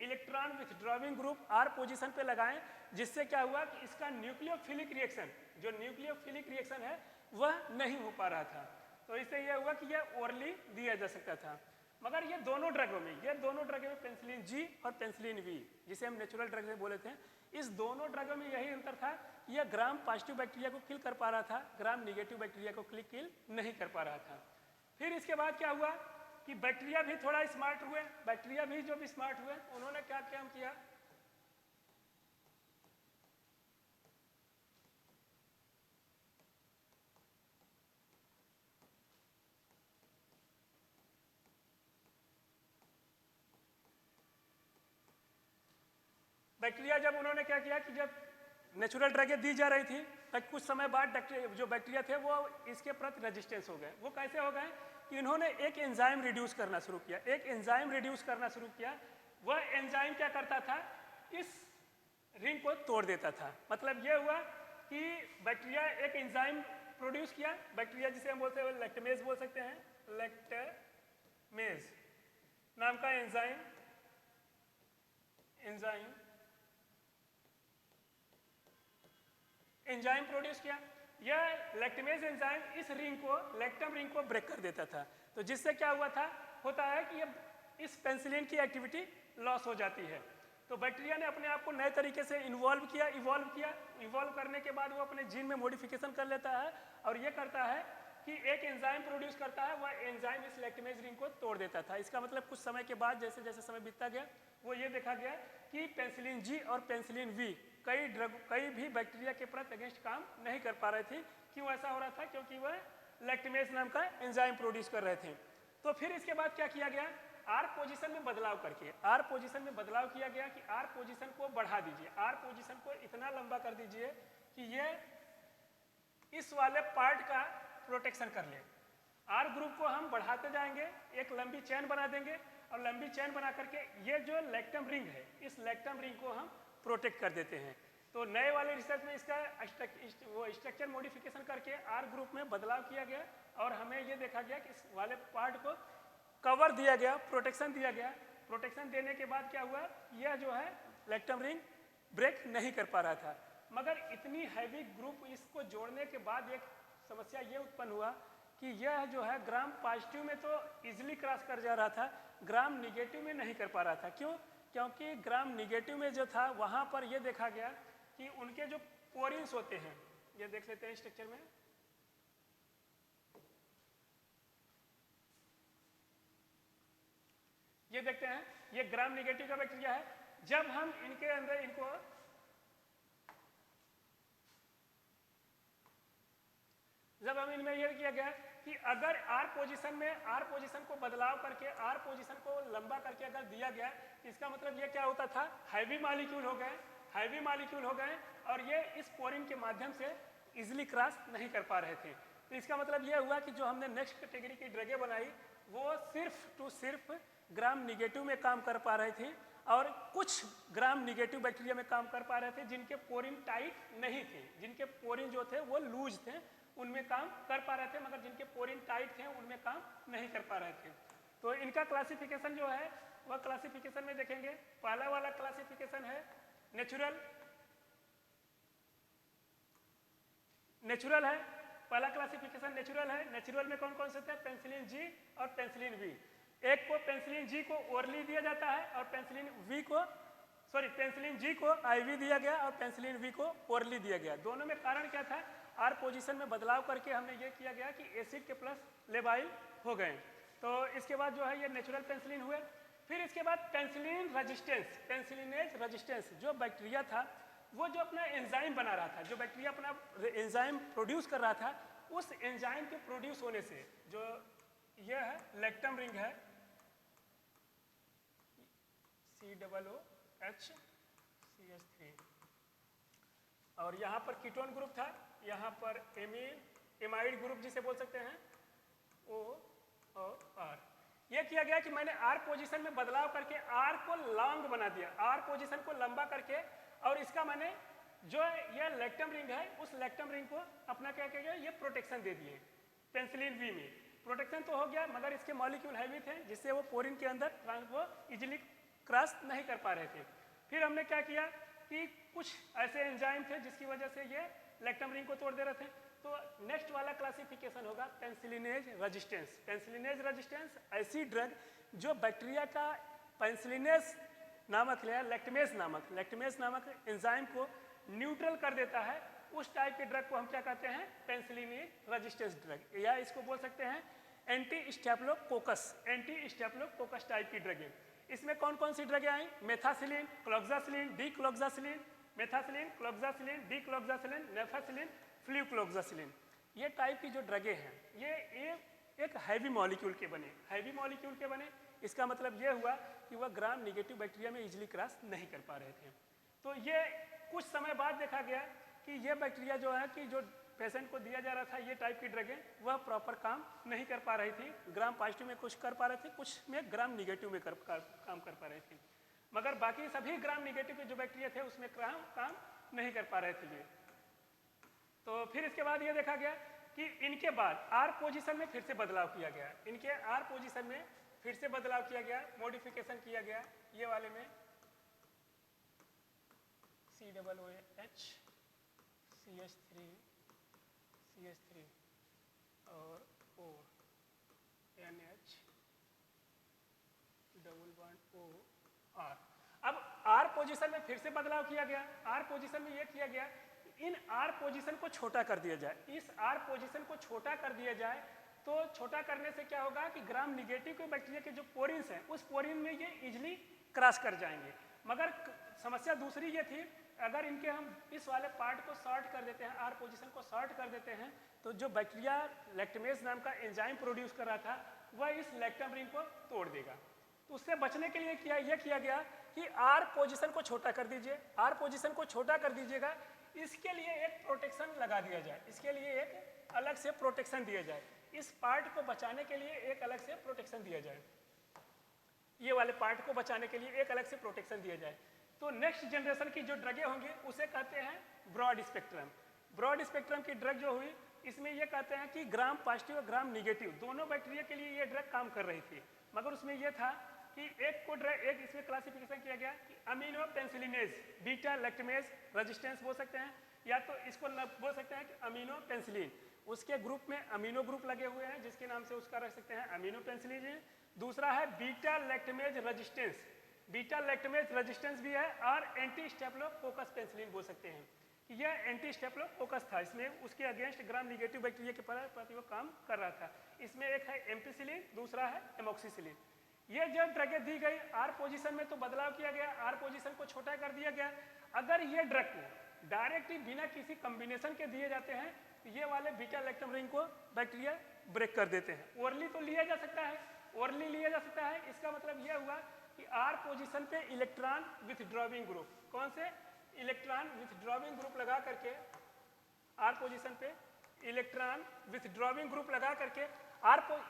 electron withdrawing group R position पे लगाएं, जिससे क्या हुआ कि इसका न्यूक्लियोफिलिक रिएक्शन है वह नहीं हो पा रहा था। तो इससे यह हुआ कि यह ओरली दिया जा सकता था। मगर ये दोनों ड्रगों में पेंसिलिन G और पेंसिलिन V, जिसे हम नेचुरल ड्रग से बोले थे, इस दोनों ड्रगों में यही अंतर था कि यह ग्राम पॉजिटिव बैक्टीरिया को किल कर पा रहा था, ग्राम निगेटिव बैक्टीरिया को किल नहीं कर पा रहा था। फिर इसके बाद क्या हुआ कि बैक्टीरिया भी थोड़ा स्मार्ट हुए। उन्होंने क्या काम किया, बैक्टीरिया जब उन्होंने क्या किया कि जब नेचुरल ड्रगें दी जा रही थी तब कुछ समय बाद जो बैक्टीरिया थे वो इसके प्रति रेजिस्टेंस हो गए। वो कैसे हो गए कि इन्होंने एक एंजाइम रिड्यूस करना शुरू किया। वह एंजाइम क्या करता था, इस रिंग को तोड़ देता था। मतलब ये हुआ कि बैक्टीरिया एक एंजाइम प्रोड्यूस किया, बैक्टीरिया जिसे हम बोलते हैं लैक्टमेज बोल सकते हैं, लैक्टमेज नाम का एंजाइम प्रोड्यूस किया। यह लैक्टमेज एंजाइम इस लेक्टम रिंग को ब्रेक कर देता था। तो जिससे क्या होता है कि इस पेंसिलिन की एक्टिविटी लॉस हो जाती है। तो बैक्टीरिया ने अपने आप को नए तरीके से इवॉल्व करने के बाद वो अपने जीन में मॉडिफिकेशन कर लेता है, और ये करता है कि एक एंजाइम प्रोड्यूस करता है। वह एंजाइम इस लैक्टमेज रिंग को तोड़ देता था। इसका मतलब कुछ समय के बाद जैसे जैसे समय बीतता गया, वो ये देखा गया कि पेंसिलिन G और पेंसिलिन V कई भी बैक्टीरिया के प्रति अगेंस्ट काम नहीं कर पा रहे थे। क्यों ऐसा हो रहा था? क्योंकि वह लैक्टमेज नाम का एंजाइम प्रोड्यूस कर रहे थे। तो फिर इसके बाद क्या किया गया, R पोजीशन में बदलाव किया गया कि R पोजीशन को बढ़ा दीजिए, R पोजीशन को इतना लंबा कर दीजिए कि ये इस वाले पार्ट का प्रोटेक्शन कर ले। R ग्रुप को हम बढ़ाते जाएंगे, एक लंबी चेन बना देंगे, और लंबी चेन बना करके ये जो लेक्टम रिंग है, इस लेक्टम रिंग को हम प्रोटेक्ट कर देते हैं। तो नए वाले रिसर्च में इसका स्ट्रक्चर मॉडिफिकेशन करके R ग्रुप में बदलाव किया गया, और हमें ये देखा गया कि इस वाले पार्ट को कवर दिया गया, प्रोटेक्शन दिया गया। प्रोटेक्शन देने के बाद क्या हुआ, यह जो है लेक्टम रिंग ब्रेक नहीं कर पा रहा था। मगर इतनी हैवी ग्रुप इसको जोड़ने के बाद एक समस्या ये उत्पन्न हुआ कि यह जो है ग्राम पॉजिटिव में तो इजीली क्रॉस कर जा रहा था, ग्राम निगेटिव में नहीं कर पा रहा था। क्यों? क्योंकि ग्राम निगेटिव में जो था वहाँ पर यह देखा गया कि उनके जो पोरिन्स होते हैं, ये देख लेते हैं स्ट्रक्चर में, ये देखते हैं, ये ग्राम निगेटिव का बैक्टीरिया है। जब हम इनके अंदर इनमें यह किया गया कि अगर R पोजीशन को बदलाव करके R पोजीशन को लंबा करके अगर दिया गया, इसका मतलब ये क्या होता था, हैवी मॉलिक्यूल हो गए और ये इस पोरिन के माध्यम से इजिली क्रॉस नहीं कर पा रहे थे। तो इसका मतलब ये हुआ कि जो हमने नेक्स्ट कैटेगरी की ड्रगें बनाई वो सिर्फ ग्राम निगेटिव में काम कर पा रहे थे, और कुछ ग्राम निगेटिव बैक्टीरिया में काम कर पा रहे थे जिनके पोरिन टाइट नहीं थे, जिनके पोरिन जो थे वो लूज थे, उनमें काम कर पा रहे थे, मगर जिनके पोरिन टाइट थे उनमें काम नहीं कर पा रहे थे। तो इनका क्लासिफिकेशन जो है वह क्लासिफिकेशन में देखेंगे। पहला वाला क्लासिफिकेशन है नेचुरल है, पहला क्लासिफिकेशन नेचुरल है। नेचुरल में कौन कौन से थे, पेंसिलिन G और पेंसिलिन V। एक को पेंसिलिन G को ओरली दिया जाता है और पेंसिलिन G को IV दिया गया और पेंसिलिन V को ओरली दिया गया। दोनों में कारण क्या था, R पोजीशन में बदलाव करके हमने ये किया गया कि एसिड के प्लस लेबाइल हो गए। तो इसके बाद जो है ये नेचुरल पेंसिलिन हुए। फिर इसके बाद पेंसिलिनेज रेजिस्टेंस जो बैक्टीरिया था वो जो अपना एंजाइम बना रहा था, जो बैक्टीरिया अपना एंजाइम प्रोड्यूस कर रहा था, उस एंजाइम के प्रोड्यूस होने से जो यह है लैक्टम रिंग है COOH CH3, और यहाँ पर कीटोन ग्रुप था, यहाँ पर एमाइड ग्रुप जिसे बोल सकते हैं OR। यह किया गया कि मैंने R पोजीशन में बदलाव करके R को लॉन्ग बना दिया, R पोजीशन को लंबा करके, और इसका मैंने जो यह लैक्टम रिंग है उस लैक्टम रिंग को अपना क्या किया गया, ये प्रोटेक्शन दे दिए पेंसिलिन V में। प्रोटेक्शन तो हो गया, मगर इसके मॉलिक्यूल हैवी थे जिससे वो पोरिन के अंदर वो इजिली क्रॉस नहीं कर पा रहे थे। फिर हमने क्या किया कि कुछ ऐसे एंजाइम थे जिसकी वजह से ये लैक्टम रिंग को तोड़ दे रहे थे। तो नेक्स्ट वाला क्लासिफिकेशन होगा पेंसिलिनेज रेजिस्टेंस। पेंसिलिनेज रेजिस्टेंस ऐसी ड्रग जो बैक्टीरिया का पेंसिलिनेज नामक लैक्टमेज नामक एंजाइम को न्यूट्रल कर देता है, उस टाइप के ड्रग को हम क्या कहते हैं, पेंसिलिनेज रेजिस्टेंस ड्रग, या इसको बोल सकते हैं एंटी स्टेप्लोकोकस टाइप की ड्रगें। इसमें कौन कौन सी ड्रगें आई, मेथासिलिन, क्लोक्सासिलिन, डीक्लोक्सासिलिन, मेथासिलिन, क्लोक्सासिलिन, डीक्लोक्सासिलिन, नेफासिलिन, फ्लूक्लोक्सासिलिन। ये टाइप की जो ड्रगें हैं ये एक हैवी मॉलिक्यूल के बने। इसका मतलब ये हुआ कि वह ग्राम निगेटिव बैक्टीरिया में इजीली क्रॉस नहीं कर पा रहे थे। तो ये कुछ समय बाद देखा गया कि ये बैक्टीरिया जो है कि जो पेशेंट को दिया जा रहा था ये टाइप की ड्रगें, वह प्रॉपर काम नहीं कर पा रही थी। ग्राम पॉजिटिव में कुछ कर पा रहे थे, कुछ में ग्राम निगेटिव में काम कर पा रहे थे, मगर बाकी सभी ग्राम निगेटिव के जो बैक्टीरिया थे उसमें काम नहीं कर पा रहे थे ये। तो फिर इसके बाद ये देखा गया कि इनके बाद R पोजीशन में फिर से बदलाव किया गया, मॉडिफिकेशन किया गया, ये वाले में COOH CH3 और ONH डबल बॉन्ड OR। अब R पोजीशन में फिर से बदलाव किया गया। R पोजीशन में यह किया गया इन R पोजीशन को छोटा कर दिया जाए। इस R पोजीशन को छोटा कर दिया जाए तो छोटा करने से क्या होगा कि ग्राम निगेटिव के बैक्टीरिया के जो पोरिन्स हैं उस पोरिन में ये इजिली क्रॉस कर जाएंगे। मगर समस्या दूसरी ये थी, अगर इनके हम इस वाले पार्ट को शॉर्ट कर देते हैं, R पोजीशन को शॉर्ट कर देते हैं, तो जो बैक्टीरिया लैक्टमेज नाम का एंजाइम प्रोड्यूस कर रहा था वह इस लैक्टम रिंग को तोड़ देगा। तो उससे बचने के लिए यह किया गया कि R पोजीशन को छोटा कर दीजिए। R पोजीशन को छोटा कर दीजिएगा, इसके लिए एक प्रोटेक्शन लगा दिया जाए, इसके लिए एक अलग से प्रोटेक्शन दिया जाए, इस पार्ट को बचाने के लिए एक अलग से प्रोटेक्शन दिया जाए, ये वाले पार्ट को बचाने के लिए एक अलग से प्रोटेक्शन दिया जाए। तो नेक्स्ट जनरेशन की जो ड्रगें होंगी उसे कहते हैं ब्रॉड स्पेक्ट्रम। ब्रॉड स्पेक्ट्रम की ड्रग जो हुई इसमें यह कहते हैं कि ग्राम पॉजिटिव और ग्राम निगेटिव दोनों बैक्टीरिया के लिए ये ड्रग काम कर रही थी, मगर उसमें यह था कि एक इसमें क्लासिफिकेशन किया गया कि अमीनो पेंसिलिनेज बीटा लैक्टमेज रेजिस्टेंस बोल सकते हैं, या तो इसको बोल सकते हैं कि अमीनो पेंसिलिन। उसके ग्रुप में अमीनो ग्रुप लगे हुए हैं जिसके नाम से उसका रख सकते हैं अमीनो पेंसिलिन। दूसरा है beta lactamase resistance, beta lactamase resistance भी है, और एंटी स्टेप्लोकोकस पेंसिलिन बोल सकते हैं कि यह एंटी स्टेप्लोकोकस था, इसमें उसके अगेंस्ट ग्राम निगेटिव बैक्टीरिया के प्रति वो काम कर रहा था। इसमें एक है एम्पिसिलिन, दूसरा है एमोक्सिसिलिन। ये जब ड्रगें दी गई R पोजीशन में तो बदलाव किया गया, R पोजीशन को छोटा कर दिया गया। अगर ये ड्रग को डायरेक्टली बिना किसी कॉम्बिनेशन के दिए जाते हैं तो ये वाले बीटा लैक्टम रिंग को बैक्टीरिया ब्रेक कर देते हैं। ओरली तो लिया जा सकता है, ओरली लिया जा सकता है। इसका मतलब यह हुआ कि R पोजीशन पे इलेक्ट्रॉन विथड्रॉविंग ग्रुप, कौन से इलेक्ट्रॉन विथड्रॉविंग ग्रुप लगा करके, R पोजीशन पे इलेक्ट्रॉन विथड्रॉविंग ग्रुप लगा करके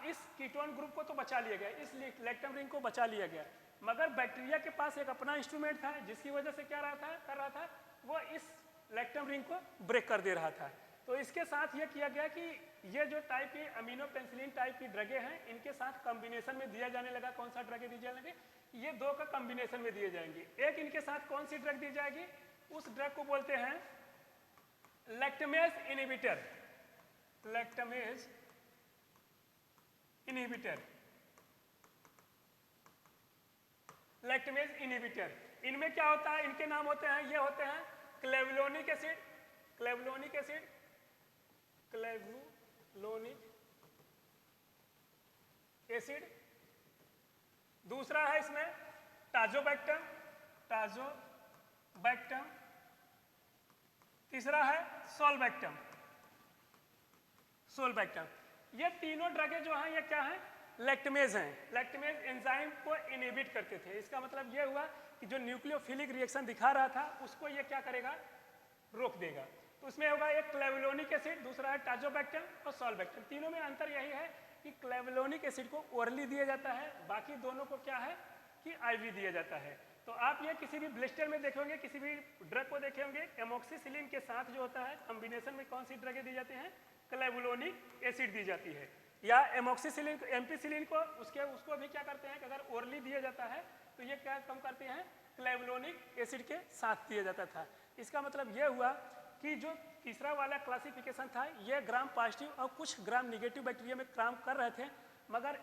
इस कीटोन ग्रुप को तो बचा लिया गया, इस लैक्टम रिंग को बचा लिया गया, मगर बैक्टीरिया के पास एक अपना इंस्ट्रूमेंट था जिसकी वजह से क्या कर रहा था वो इस लैक्टम रिंग को ब्रेक कर दे रहा था। तो इसके साथ ये किया गया कि ये जो टाइप की अमीनो पेंसिलिन टाइप की ड्रगें हैं इनके साथ कॉम्बिनेशन में दिया जाने लगा। कौन सा ड्रगें दी जाने लगे, ये दो का कॉम्बिनेशन में दिए जाएंगे। एक इनके साथ कौन सी ड्रग दी जाएगी, उस ड्रग को बोलते हैं lactamase inhibitor, lactamase inhibitor, lactamase inhibitor. इनमें क्या होता है, इनके नाम होते हैं, ये होते हैं क्लेवुलोनिक एसिड, क्लेवुलोनिक एसिड, क्लेवुलोनिक एसिड। दूसरा है इसमें टाजोबैक्टम, टाजोबैक्टम, तीसरा है सोल्वेक्टम। सोल्वेक्टम, ये तीनों ड्रगें जो हैं ये क्या हैं, लैक्टमेज हैं। लैक्टमेज एंजाइम को इनहिबिट करते थे। इसका मतलब ये हुआ कि जो न्यूक्लियोफिलिक रिएक्शन दिखा रहा था उसको ये क्या करेगा, रोक देगा। तो उसमें होगा एक क्लेवुलोनिक एसिड, दूसरा है टाजोबैक्टम और सोल्वेक्टम। तीनों में अंतर यही है कि क्लेवुलोनिक एसिड को ओरली दिया जाता है, बाकी दोनों को क्या है कि आईवी दिया जाता है। तो आप ये किसी भी ब्लिस्टर में देखेंगे, किसी भी ड्रग को देखेंगे, एमोक्सिसिलिन के साथ जो होता है कॉम्बिनेशन में कौन सी ड्रगें दी जाती हैं, क्लेवुलोनिक एसिड दी जाती है। या एमोक्सिसिलिन को, एम्पिसिलिन को उसको भी क्या करते हैं कि अगर ओरली दिया जाता है तो ये क्या कम करते हैं, क्लेवुलोनिक एसिड के साथ दिया जाता था। इसका मतलब ये हुआ कि जो तीसरा वाला क्लासिफिकेशन था ये ग्राम पॉजिटिव और कुछ ग्राम निगेटिव बैक्टीरिया में काम कर रहे थे, मगर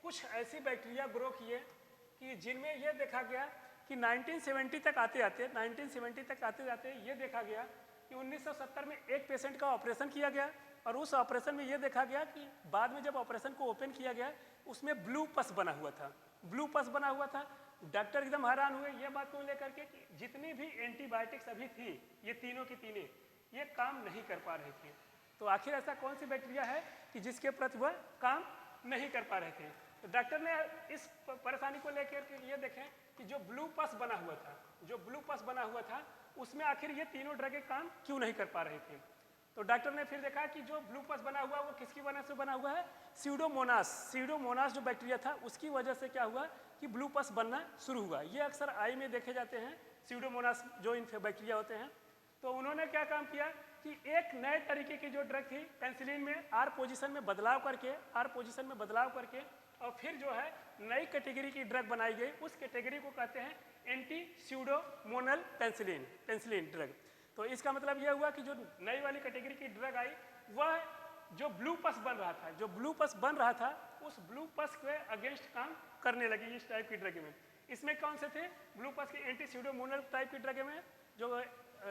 कुछ ऐसी बैक्टीरिया ग्रो किए कि जिनमें ये देखा गया कि 1970 तक आते आते ये देखा गया कि 1970 में एक पेशेंट का ऑपरेशन किया गया और उस ऑपरेशन में ये देखा गया कि बाद में जब ऑपरेशन को ओपन किया गया उसमें ब्लू पस बना हुआ था। ब्लू पस बना हुआ था। डॉक्टर एकदम हैरान हुए ये बात को लेकर के कि जितनी भी एंटीबायोटिक्स अभी थी ये तीनों की तीनों ये काम नहीं कर पा रहे थे। तो आखिर ऐसा कौन सी बैक्टीरिया है कि जिसके प्रति वह काम नहीं कर पा रहे थे। तो डॉक्टर ने इस परेशानी को लेकर के ये देखें कि जो ब्लू पस बना हुआ था उसमें आखिर ये तीनों ड्रगें काम क्यों नहीं कर पा रहे थे। तो डॉक्टर ने फिर देखा कि जो ब्लू पस बना हुआ वो किसकी वजह से बना हुआ है, सीडोमोनास जो बैक्टीरिया था उसकी वजह से क्या हुआ कि ब्लू पस बनना शुरू हुआ। ये अक्सर आई में देखे जाते हैं सीडोमोनास जो इन बैक्टीरिया होते हैं। तो उन्होंने क्या काम किया कि एक नए तरीके की जो ड्रग थी पेंसिलिन में आर पोजीशन में बदलाव करके और फिर जो है नई कैटेगरी की ड्रग बनाई गई। उस कैटेगरी को कहते हैं एंटी स्यूडोमोनल पेंसिलिन ड्रग। तो इसका मतलब यह हुआ कि जो नई वाली कैटेगरी की ड्रग आई वह जो ब्लू पस बन रहा था उस ब्लू पस के अगेंस्ट काम करने लगी इस टाइप की ड्रग में। इसमें कौन से थे, ब्लू पस की एंटी स्यूडोमोनल टाइप की ड्रग में जो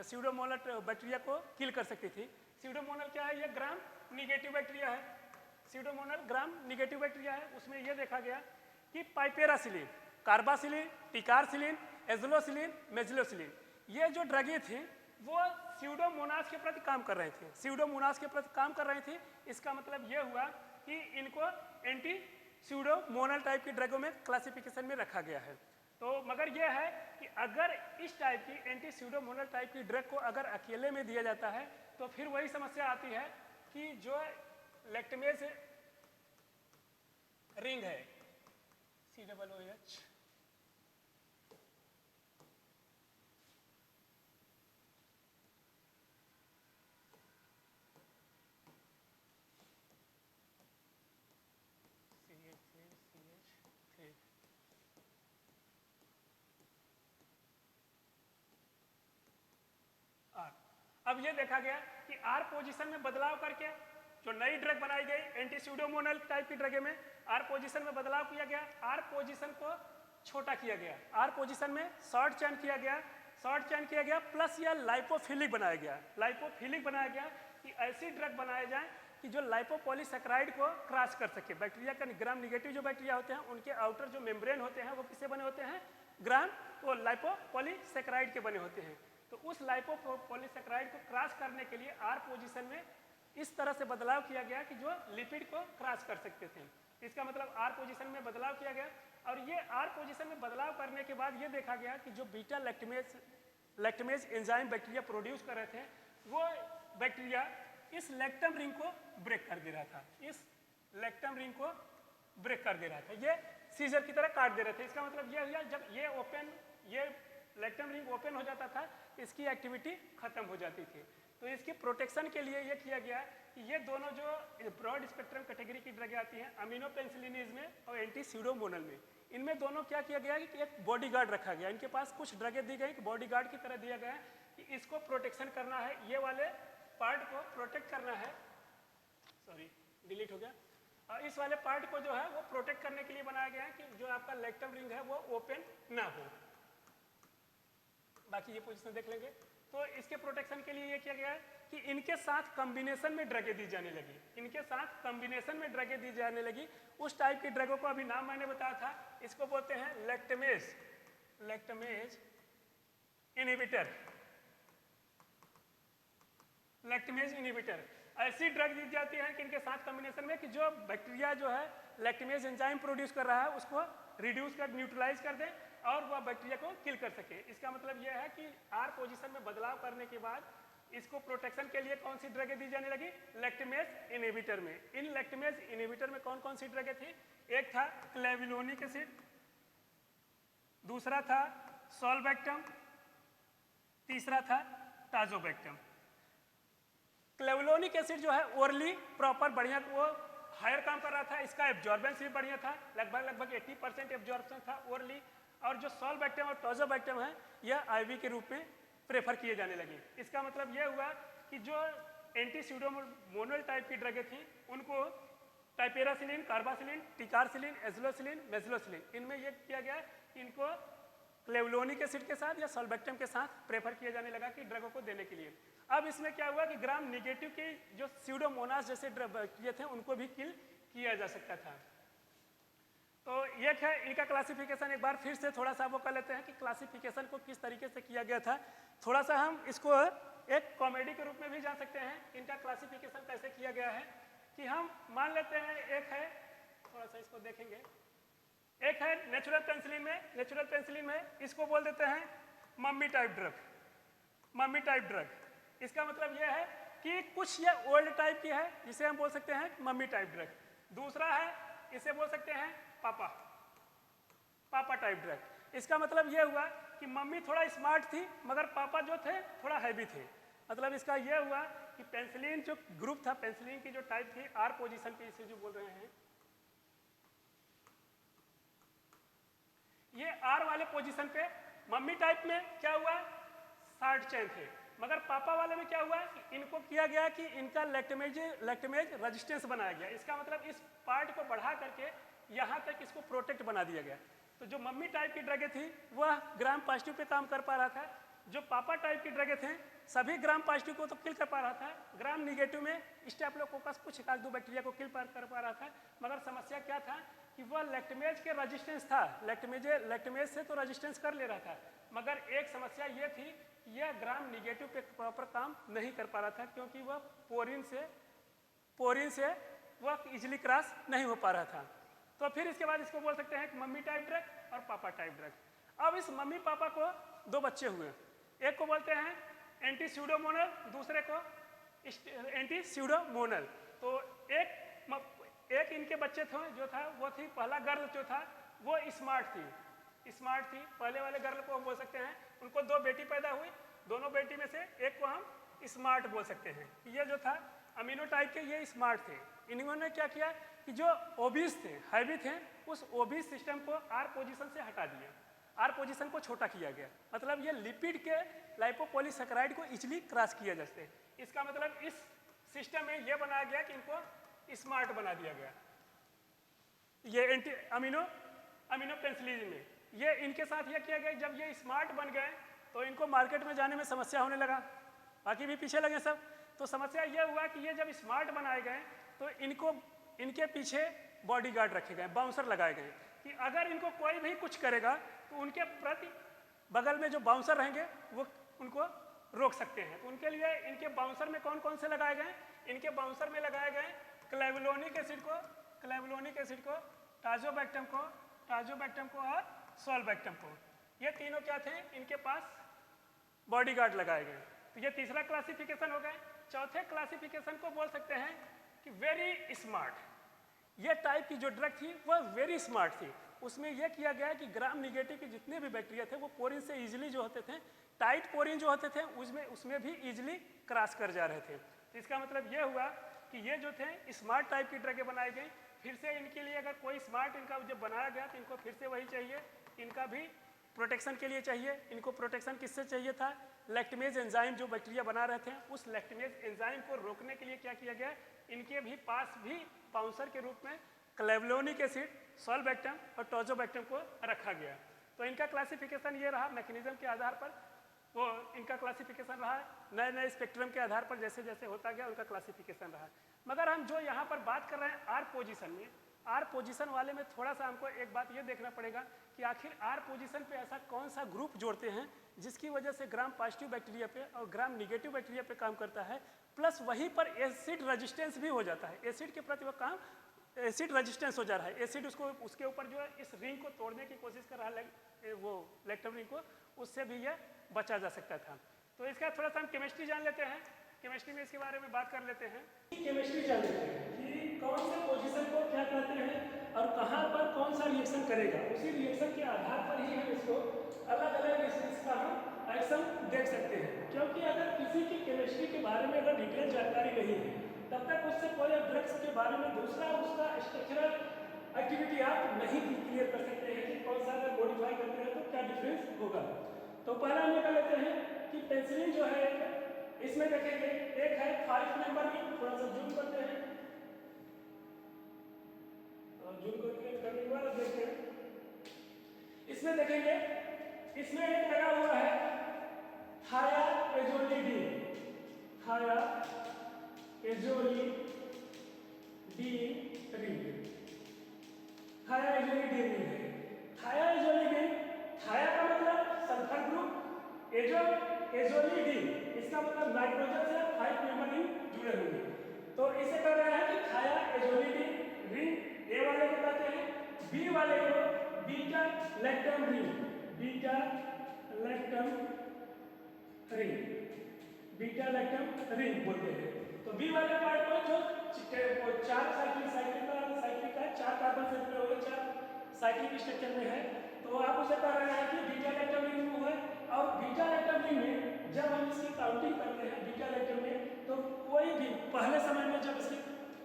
स्यूडोमोनल बैक्टीरिया को किल कर सकती थी। स्यूडोमोनल क्या है, ये ग्राम निगेटिव बैक्टीरिया है। स्यूडोमोनल ग्राम निगेटिव बैक्टीरिया है। उसमें यह देखा गया कि पाइपेरासिलिन, कार्बासिलिन, टिकारसिलिन, एजलोसिलिन, मेजिलोसिलिन ये जो ड्रगें थी वो स्यूडोमोनास के प्रति काम कर रहे थे। इसका मतलब यह हुआ कि इनको एंटी स्यूडोमोनल टाइप की ड्रगों में क्लासिफिकेशन में रखा गया है। तो मगर यह है कि अगर इस टाइप की एंटी स्यूडोमोनल टाइप की ड्रग को अगर अकेले में दिया जाता है तो फिर वही समस्या आती है कि जो लैक्टमेज रिंग है COOH अब ये देखा गया कि आर पोजीशन में बदलाव करके जो नई ड्रग बनाई गई एंटी स्यूडोमोनल टाइप की ड्रग में आर पोजीशन में बदलाव किया गया, आर पोजीशन को छोटा किया गया, आर पोजीशन में शॉर्ट चेन किया गया प्लस यह लाइपोफिलिक बनाया गया कि ऐसी ड्रग बनाए जाए कि जो लाइपोपॉलीसैकेराइड को क्रॉस कर सके। बैक्टीरिया का ग्राम निगेटिव जो बैक्टीरिया होते हैं उनके आउटर जो मेम्ब्रेन होते हैं वो किससे बने होते हैं, ग्राम वो लाइपोपॉलीसैकेराइड के बने होते हैं। तो उस लाइपोपॉलीसैकेराइड को क्रॉस करने के लिए आर पोजीशन में इस तरह से बदलाव किया गया कि जो लिपिड को क्रॉस कर सकते थे। इसका मतलब आर पोजीशन में बदलाव किया गया और ये आर पोजीशन में बदलाव करने के बाद ये देखा गया कि जो beta lactamase enzyme bacteria produce कर रहे थे वो बैक्टीरिया इस लैक्टम रिंग को ब्रेक कर दे रहा था, ये सीजर की तरह काट दे रहे थे। इसका मतलब ये हुआ जब ये लैक्टम रिंग ओपन हो जाता था इसकी एक्टिविटी खत्म हो जाती थी। तो इसकी प्रोटेक्शन के लिए ये किया गया कि ये दोनों जो ब्रॉड स्पेक्ट्रम कैटेगरी की ड्रगें आती हैं अमीनोपेंसिलिनीज में और एंटी स्यूडोमोनल में, इनमें दोनों क्या किया गया कि एक बॉडीगार्ड रखा गया। इनके पास कुछ ड्रगें दी गई कि बॉडीगार्ड की तरह दिया गया कि इसको प्रोटेक्शन करना है, ये वाले पार्ट को प्रोटेक्ट करना है, डिलीट हो गया, और इस वाले पार्ट को जो है वो प्रोटेक्ट करने के लिए बनाया गया है कि जो आपका लैक्टम रिंग है वो ओपन ना हो। बाकी ये पोजीशन देख लेंगे। तो इसके प्रोटेक्शन के लिए ये किया गया है कि इनके साथ कॉम्बिनेशन में ड्रगें दी जाने लगी। उस टाइप की ड्रगों को अभी नाम मैंने बताया था, इसको बोलते हैं लैक्टमेज इनहिबिटर। लैक्टमेज इनहिबिटर ऐसी ड्रग दी जाती है कि इनके साथ कॉम्बिनेशन में कि जो बैक्टीरिया जो है लैक्टमेज एंजाइम प्रोड्यूस कर रहा है उसको रिड्यूस कर न्यूट्रलाइज कर दे और वह बैक्टीरिया को किल कर सके। इसका मतलब यह है कि आर पोजीशन में बदलाव करने के बाद इसको प्रोटेक्शन के लिए कौन सी ड्रगें दी जाने लगी? लैक्टमेज इनहिबिटर में। इन लैक्टमेज इनहिबिटर में कौन कौन सी ड्रगें थी? एक था क्लेविलोनिक एसिड, दूसरा था सॉल्बैक्टम, तीसरा था टाजोबैक्टम। क्लेविलोनिक एसिड जो है ओरली प्रॉपर बढ़िया वो हायर काम कर रहा था, इसका एब्जॉर्बेंस भी बढ़िया था, लगभग 80% एब्जॉर्बेंस था ओरली। और जो सॉल्बैक्टम और टाजोबैक्टम है यह आईवी के रूप में प्रेफर किए जाने लगे। इसका मतलब यह हुआ कि जो एंटी स्यूडोमोनल टाइप की ड्रगें थी उनको टाइपेरासिलिन, कार्बासिलिन, टिकारसिलिन, एजलोसिलिन, मेजलोसिलिन, इनमें यह किया गया कि इनको क्लेविलोनिक एसिड के साथ या सॉल्बैक्टम के साथ प्रेफर किया जाने लगा कि ड्रगों को देने के लिए। अब इसमें क्या हुआ कि ग्राम निगेटिव के जो स्यूडोमोनास जैसे बैक्टीरिया थे उनको भी किल किया जा सकता था। तो ये है इनका क्लासिफिकेशन। एक बार फिर से थोड़ा सा वो कर लेते हैं कि क्लासिफिकेशन को किस तरीके से किया गया था। थोड़ा सा हम इसको एक कॉमेडी के रूप में भी जान सकते हैं इनका क्लासिफिकेशन कैसे किया गया है। कि हम मान लेते हैं एक है, थोड़ा सा इसको देखेंगे, एक है नेचुरल पेनिसिलिन में, नेचुरल पेनिसिलिन में इसको बोल देते हैं mummy type drug, mummy type drug. इसका मतलब यह है कि कुछ ये ओल्ड टाइप की है जिसे हम बोल सकते हैं मम्मी टाइप ड्रग। दूसरा है इसे बोल सकते हैं पापा, पापा टाइप ड्रग। इसका मतलब यह हुआ कि मम्मी थोड़ा स्मार्ट थी मगर पापा जो थे थोड़ा हैवी थे। मतलब इसका यह हुआ कि पेनिसिलिन जो ग्रुप था, पेनिसिलिन की जो टाइप थी आर पोजीशन पे इसे जो बोल रहे हैं, ये आर वाले पोजीशन पे मम्मी टाइप में क्या हुआ, शॉर्ट चेन थे। मगर पापा वाले में क्या हुआ कि इनको किया गया कि इनका लैक्टमेज रेजिस्टेंस बनाया गया। इसका मतलब इस पार्ट को बढ़ा करके यहाँ तक इसको प्रोटेक्ट बना दिया गया। तो जो मम्मी टाइप की ड्रगें थी वह ग्राम पॉजिटिव पे काम कर पा रहा था, जो पापा टाइप की ड्रगें थे सभी ग्राम पॉजिटिव को तो किल कर पा रहा था, ग्राम निगेटिव में स्टेफिलोकोकस कुछ एक दो बैक्टीरिया को किल कर पा रहा था। मगर समस्या क्या था कि वह लैक्टमेज के रेजिस्टेंस था, लैक्टमेज से तो रेजिस्टेंस कर ले रहा था, मगर एक समस्या ये थी कि यह ग्राम निगेटिव पे प्रॉपर काम नहीं कर पा रहा था क्योंकि वह पोरिन से वह इजिली क्रॉस नहीं हो पा रहा था। तो फिर इसके बाद इसको बोल सकते हैं कि मम्मी टाइप ड्रग और पापा टाइप ड्रग। अब इस मम्मी पापा को दो बच्चे हुए, एक को बोलते हैं एंटी स्यूडोमोनल, दूसरे को एंटी स्यूडोमोनल। तो एक इनके बच्चे थे जो था वो थी, पहला गर्ल जो था वो स्मार्ट थी। पहले वाले गर्ल को हम बोल सकते हैं, उनको दो बेटी पैदा हुई, दोनों बेटी में से एक को हम स्मार्ट बोल सकते हैं। ये जो था अमीनो टाइप के ये स्मार्ट थे। इन्होंने क्या किया कि जो ओबीस थे, हैवी थे, उस ओबीस सिस्टम को आर पोजीशन से हटा दिया, आर पोजीशन को छोटा किया गया। मतलब ये लिपिड के लाइपोपॉलीसैकेराइड को इजिली क्रॉस किया जाते हैं। इसका मतलब इस सिस्टम में ये बनाया गया कि इनको स्मार्ट बना दिया गया। ये एंटी अमीनो पेनिसिलिन में ये इनके साथ ये किया गया, जब ये स्मार्ट बन गए तो इनको मार्केट में जाने में समस्या होने लगा, बाकी भी पीछे लगे सब। तो समस्या ये हुआ कि ये जब स्मार्ट बनाए गए तो इनके पीछे बॉडीगार्ड रखे गए, बाउंसर लगाए गए कि अगर इनको कोई भी कुछ करेगा तो उनके प्रति बगल में जो बाउंसर रहेंगे वो उनको रोक सकते हैं। तो उनके लिए इनके बाउंसर में कौन कौन से लगाए गए? इनके बाउंसर में लगाए गए क्लेविलोनिक एसिड को, टाजोबैक्टम को और सॉल्बैक्टम को। ये तीनों क्या थे, इनके पास बॉडीगार्ड लगाए गए। तो ये तीसरा क्लासिफिकेशन हो गया। चौथे क्लासिफिकेशन को बोल सकते हैं कि वेरी स्मार्ट। ये टाइप की जो ड्रग थी वह वेरी स्मार्ट थी। उसमें यह किया गया कि ग्राम निगेटिव के जितने भी बैक्टीरिया थे वो पोरिन से इजीली जो होते थे, टाइट पोरिन जो होते थे उसमें भी इजीली क्रॉस कर जा रहे थे। तो इसका मतलब यह हुआ कि ये जो थे स्मार्ट टाइप की ड्रगें बनाई गई। फिर से इनके लिए अगर कोई स्मार्ट इनका जब बनाया गया तो इनको फिर से वही चाहिए, इनका भी प्रोटेक्शन के लिए चाहिए। इनको प्रोटेक्शन किससे चाहिए था? लैक्टमेज एंजाइम जो बैक्टीरिया बना रहे थे उस लैक्टमेज एंजाइम को रोकने के लिए क्या किया गया, इनके भी पास भी बाउंसर के रूप में क्लेविलोनिक एसिड, सॉल्बैक्टम और टाजोबैक्टम को रखा गया। तो इनका क्लासिफिकेशन ये रहा मैकेनिज्म के आधार पर, वो इनका क्लासिफिकेशन रहा नए नए स्पेक्ट्रम के आधार पर, जैसे जैसे होता गया उनका क्लासिफिकेशन रहा। मगर हम जो यहाँ पर बात कर रहे हैं आर पोजीशन में, आर पोजीशन वाले में थोड़ा सा हमको एक बात ये देखना पड़ेगा कि आखिर आर पोजीशन पे ऐसा कौन सा ग्रुप जोड़ते हैं जिसकी वजह से ग्राम पॉजिटिव बैक्टीरिया पे और ग्राम निगेटिव बैक्टीरिया पे काम करता है, प्लस वहीं पर एसिड रेजिस्टेंस भी हो जाता है, एसिड के प्रति वो काम एसिड रेजिस्टेंस हो जा रहा है, एसिड उसको उसके ऊपर जो है इस रिंग को तोड़ने की कोशिश कर रहा है वो लैक्टम रिंग को, उससे भी यह बचा जा सकता था। तो इसका थोड़ा सा हम केमिस्ट्री जान लेते हैं, केमिस्ट्री में इसके बारे में बात कर लेते हैं। केमिस्ट्री जान लेते हैं कि कौन से पोजीशन को क्या कहते हैं और कहाँ पर कौन सा रिएक्शन करेगा, उसी रिएक्शन के आधार पर ही हम इसको अलग अलग इसका हम एक्शन देख सकते हैं। क्योंकि अगर किसी की केमिस्ट्री के बारे में अगर डिटेल जानकारी नहीं है तब तक उससे कोई ड्रग्स के बारे में दूसरा उसका स्ट्रक्चरल एक्टिविटी आप नहीं क्लियर कर सकते हैं कि कौन सा अगर मॉडिफाई करते हैं तो क्या डिफरेंस होगा। तो पहला हम ये कर लेते हैं कि पेंसिलिन जो है इसमें देखेंगे एक है 5 नंबर की, थोड़ा सा जूम करते हैं, जूम करने के बाद देखते हैं इसमें देखेंगे इसमें एक लगा हुआ है थायाएजोलिडीन, थायाएजोलिडीन रिंग, थायाएजोलिडीन रिंग है। थायाएजोलिडीन, थाया का मतलब सल्फर ग्रुप, एजोलिडीन इसका मतलब नाइट्रोजन से 5 नंबर रिंग जुड़े होंगे। तो इसे कह रहा है कि थायाएजोलिडीन रिंग ए वाले को कहते हैं, बी वाले को beta lactam ring, beta lactam ring, beta lactam ring बोलते हैं। तो बी वाले पार्ट को जो 4 साइक्लिक का 4 कार्बन से जुड़े हुए 4 साइक्लिक स्ट्रक्चर में है, तो आप उसे कह रहे हैं कि बीटा लैक्टम रिंग है। और बीटा लैक्टम रिंग में जब हम इसकी काउंटिंग करते हैं बीटा लैक्टम में, तो कोई भी पहले समय में जब इसकी